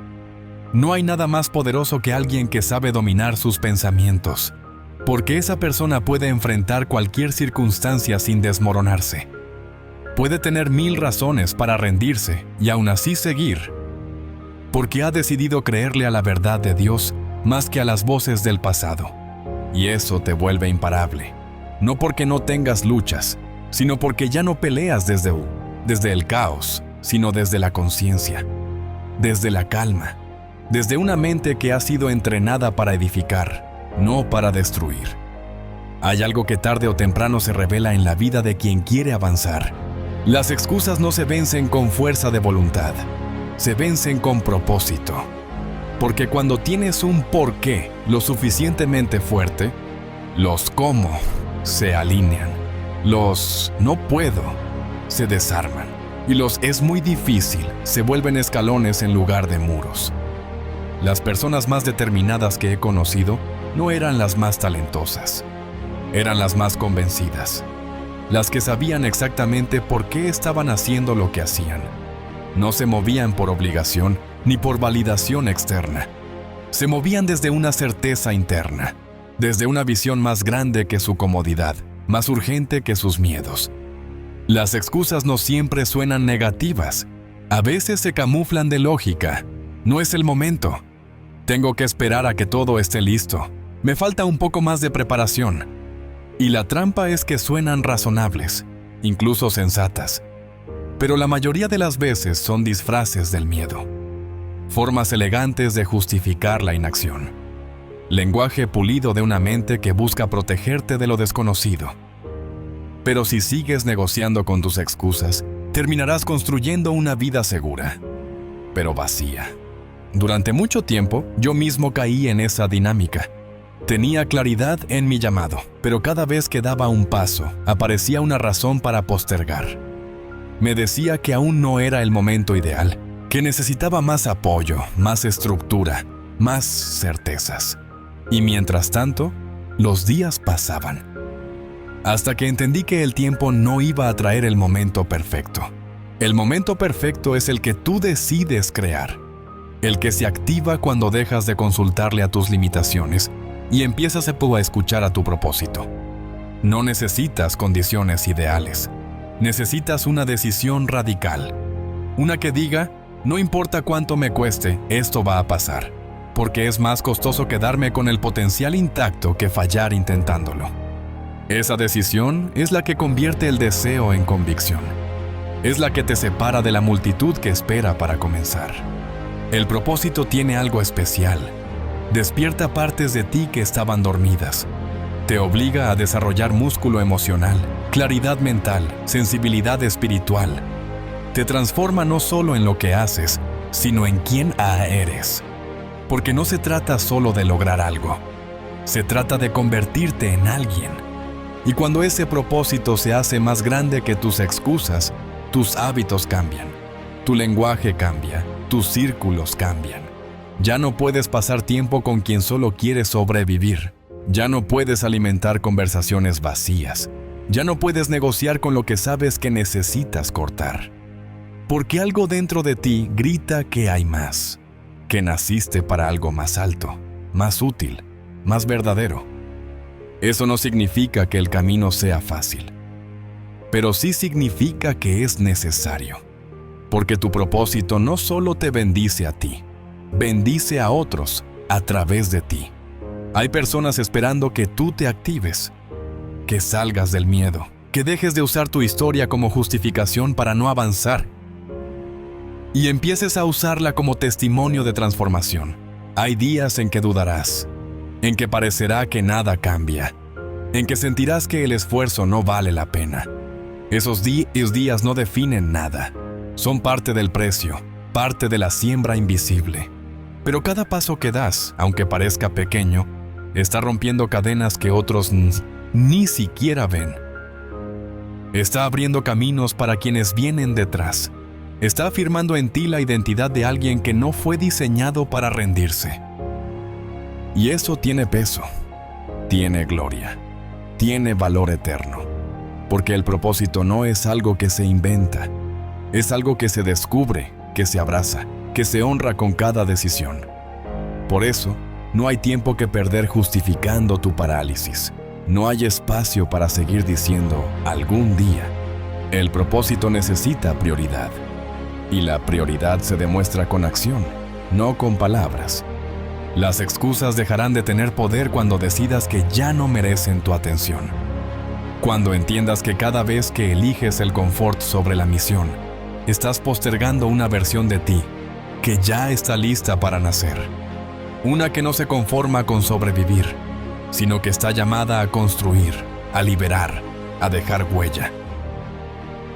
No hay nada más poderoso que alguien que sabe dominar sus pensamientos, porque esa persona puede enfrentar cualquier circunstancia sin desmoronarse. Puede tener 1000 razones para rendirse y aún así seguir, porque ha decidido creerle a la verdad de Dios más que a las voces del pasado. Y eso te vuelve imparable, no porque no tengas luchas, sino porque ya no peleas desde el caos, sino desde la conciencia, desde la calma, desde una mente que ha sido entrenada para edificar, no para destruir. Hay algo que tarde o temprano se revela en la vida de quien quiere avanzar. Las excusas no se vencen con fuerza de voluntad, se vencen con propósito. Porque cuando tienes un porqué lo suficientemente fuerte, los cómo se alinean, los no puedo se desarman y los es muy difícil se vuelven escalones en lugar de muros. Las personas más determinadas que he conocido no eran las más talentosas, eran las más convencidas, las que sabían exactamente por qué estaban haciendo lo que hacían. No se movían por obligación ni por validación externa. Se movían desde una certeza interna, desde una visión más grande que su comodidad, más urgente que sus miedos. Las excusas no siempre suenan negativas, a veces se camuflan de lógica. No es el momento. Tengo que esperar a que todo esté listo. Me falta un poco más de preparación. Y la trampa es que suenan razonables, incluso sensatas. Pero la mayoría de las veces son disfraces del miedo. Formas elegantes de justificar la inacción. Lenguaje pulido de una mente que busca protegerte de lo desconocido. Pero si sigues negociando con tus excusas, terminarás construyendo una vida segura, pero vacía. Durante mucho tiempo, yo mismo caí en esa dinámica. Tenía claridad en mi llamado, pero cada vez que daba un paso, aparecía una razón para postergar. Me decía que aún no era el momento ideal, que necesitaba más apoyo, más estructura, más certezas. Y mientras tanto, los días pasaban. Hasta que entendí que el tiempo no iba a traer el momento perfecto. El momento perfecto es el que tú decides crear. El que se activa cuando dejas de consultarle a tus limitaciones y empiezas a escuchar a tu propósito. No necesitas condiciones ideales. Necesitas una decisión radical. Una que diga, no importa cuánto me cueste, esto va a pasar, porque es más costoso quedarme con el potencial intacto que fallar intentándolo. Esa decisión es la que convierte el deseo en convicción. Es la que te separa de la multitud que espera para comenzar. El propósito tiene algo especial. Despierta partes de ti que estaban dormidas. Te obliga a desarrollar músculo emocional, claridad mental, sensibilidad espiritual. Te transforma no solo en lo que haces, sino en quién eres. Porque no se trata solo de lograr algo. Se trata de convertirte en alguien. Y cuando ese propósito se hace más grande que tus excusas, tus hábitos cambian. Tu lenguaje cambia. Tus círculos cambian. Ya no puedes pasar tiempo con quien solo quiere sobrevivir. Ya no puedes alimentar conversaciones vacías. Ya no puedes negociar con lo que sabes que necesitas cortar. Porque algo dentro de ti grita que hay más, que naciste para algo más alto, más útil, más verdadero. Eso no significa que el camino sea fácil, pero sí significa que es necesario. Porque tu propósito no solo te bendice a ti, bendice a otros a través de ti. Hay personas esperando que tú te actives, que salgas del miedo, que dejes de usar tu historia como justificación para no avanzar y empieces a usarla como testimonio de transformación. Hay días en que dudarás, en que parecerá que nada cambia, en que sentirás que el esfuerzo no vale la pena. Esos días no definen nada, son parte del precio, parte de la siembra invisible. Pero cada paso que das, aunque parezca pequeño, está rompiendo cadenas que otros ni siquiera ven. Está abriendo caminos para quienes vienen detrás. Está afirmando en ti la identidad de alguien que no fue diseñado para rendirse. Y eso tiene peso, tiene gloria, tiene valor eterno. Porque el propósito no es algo que se inventa, es algo que se descubre, que se abraza, que se honra con cada decisión. Por eso, no hay tiempo que perder justificando tu parálisis. No hay espacio para seguir diciendo algún día. El propósito necesita prioridad. Y la prioridad se demuestra con acción, no con palabras. Las excusas dejarán de tener poder cuando decidas que ya no merecen tu atención. Cuando entiendas que cada vez que eliges el confort sobre la misión, estás postergando una versión de ti que ya está lista para nacer. Una que no se conforma con sobrevivir, sino que está llamada a construir, a liberar, a dejar huella.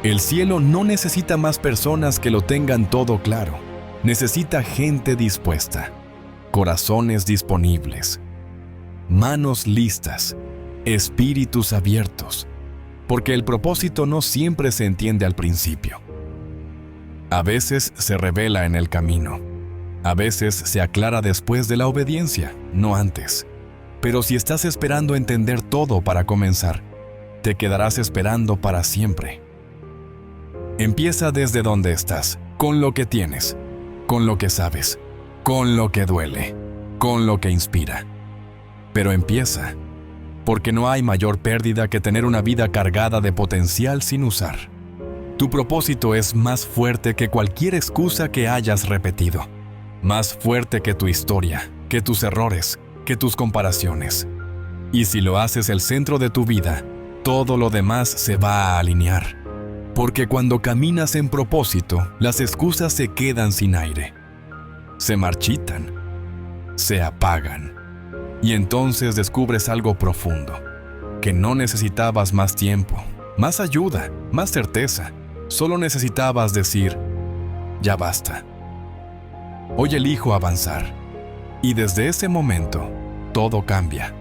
El cielo no necesita más personas que lo tengan todo claro. Necesita gente dispuesta, corazones disponibles, manos listas, espíritus abiertos, porque el propósito no siempre se entiende al principio. A veces se revela en el camino. A veces se aclara después de la obediencia, no antes. Pero si estás esperando entender todo para comenzar, te quedarás esperando para siempre. Empieza desde donde estás, con lo que tienes, con lo que sabes, con lo que duele, con lo que inspira. Pero empieza, porque no hay mayor pérdida que tener una vida cargada de potencial sin usar. Tu propósito es más fuerte que cualquier excusa que hayas repetido. Más fuerte que tu historia, que tus errores, que tus comparaciones. Y si lo haces el centro de tu vida, todo lo demás se va a alinear. Porque cuando caminas en propósito, las excusas se quedan sin aire. Se marchitan, se apagan. Y entonces descubres algo profundo, que no necesitabas más tiempo, más ayuda, más certeza. Solo necesitabas decir, ya basta. Hoy elijo avanzar. Y desde ese momento, todo cambia.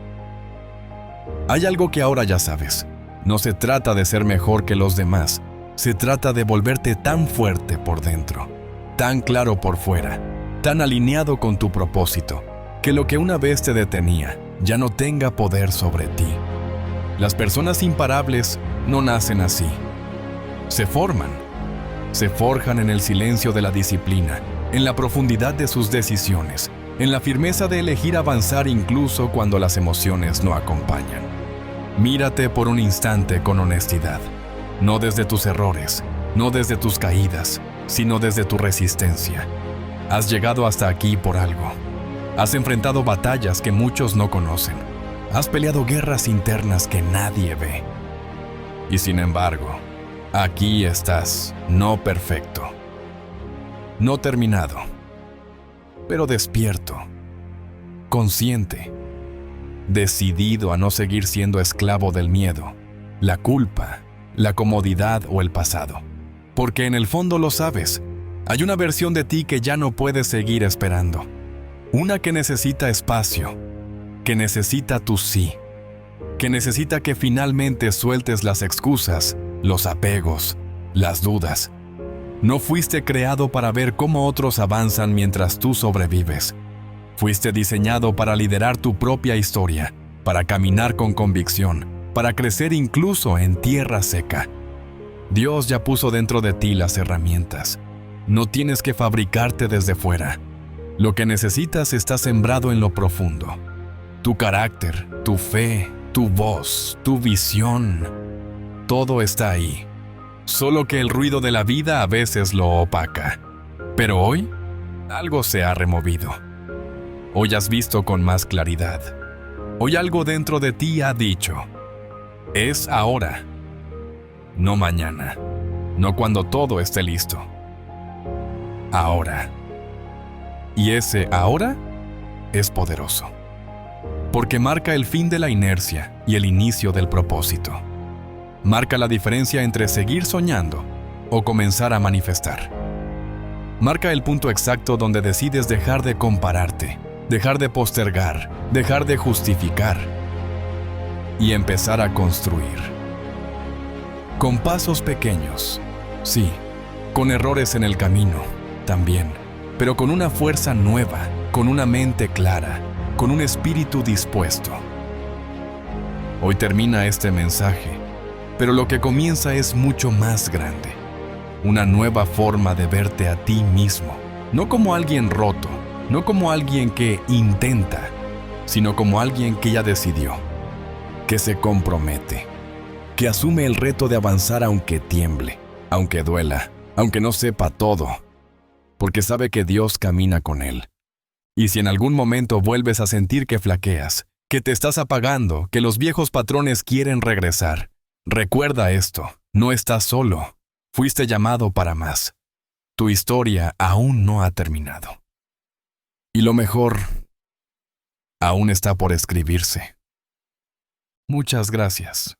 Hay algo que ahora ya sabes. No se trata de ser mejor que los demás. Se trata de volverte tan fuerte por dentro, tan claro por fuera, tan alineado con tu propósito, que lo que una vez te detenía ya no tenga poder sobre ti. Las personas imparables no nacen así. Se forman. Se forjan en el silencio de la disciplina, en la profundidad de sus decisiones, en la firmeza de elegir avanzar incluso cuando las emociones no acompañan. Mírate por un instante con honestidad. No desde tus errores, no desde tus caídas, sino desde tu resistencia. Has llegado hasta aquí por algo. Has enfrentado batallas que muchos no conocen. Has peleado guerras internas que nadie ve. Y sin embargo, aquí estás, no perfecto, no terminado, pero despierto, consciente, decidido a no seguir siendo esclavo del miedo, la culpa, la comodidad o el pasado. Porque en el fondo lo sabes, hay una versión de ti que ya no puedes seguir esperando. Una que necesita espacio, que necesita tu sí, que necesita que finalmente sueltes las excusas, los apegos, las dudas. No fuiste creado para ver cómo otros avanzan mientras tú sobrevives. Fuiste diseñado para liderar tu propia historia, para caminar con convicción, para crecer incluso en tierra seca. Dios ya puso dentro de ti las herramientas. No tienes que fabricarte desde fuera. Lo que necesitas está sembrado en lo profundo. Tu carácter, tu fe, tu voz, tu visión, todo está ahí. Solo que el ruido de la vida a veces lo opaca. Pero hoy, algo se ha removido. Hoy has visto con más claridad. Hoy algo dentro de ti ha dicho: es ahora, no mañana, no cuando todo esté listo. Ahora. Y ese ahora es poderoso, porque marca el fin de la inercia y el inicio del propósito. Marca la diferencia entre seguir soñando o comenzar a manifestar. Marca el punto exacto donde decides dejar de compararte, dejar de postergar, dejar de justificar y empezar a construir. Con pasos pequeños, sí, con errores en el camino, también, pero con una fuerza nueva, con una mente clara, con un espíritu dispuesto. Hoy termina este mensaje, pero lo que comienza es mucho más grande. Una nueva forma de verte a ti mismo, no como alguien roto, no como alguien que intenta, sino como alguien que ya decidió, que se compromete, que asume el reto de avanzar aunque tiemble, aunque duela, aunque no sepa todo, porque sabe que Dios camina con él. Y si en algún momento vuelves a sentir que flaqueas, que te estás apagando, que los viejos patrones quieren regresar, recuerda esto: no estás solo. Fuiste llamado para más. Tu historia aún no ha terminado. Y lo mejor, aún está por escribirse. Muchas gracias.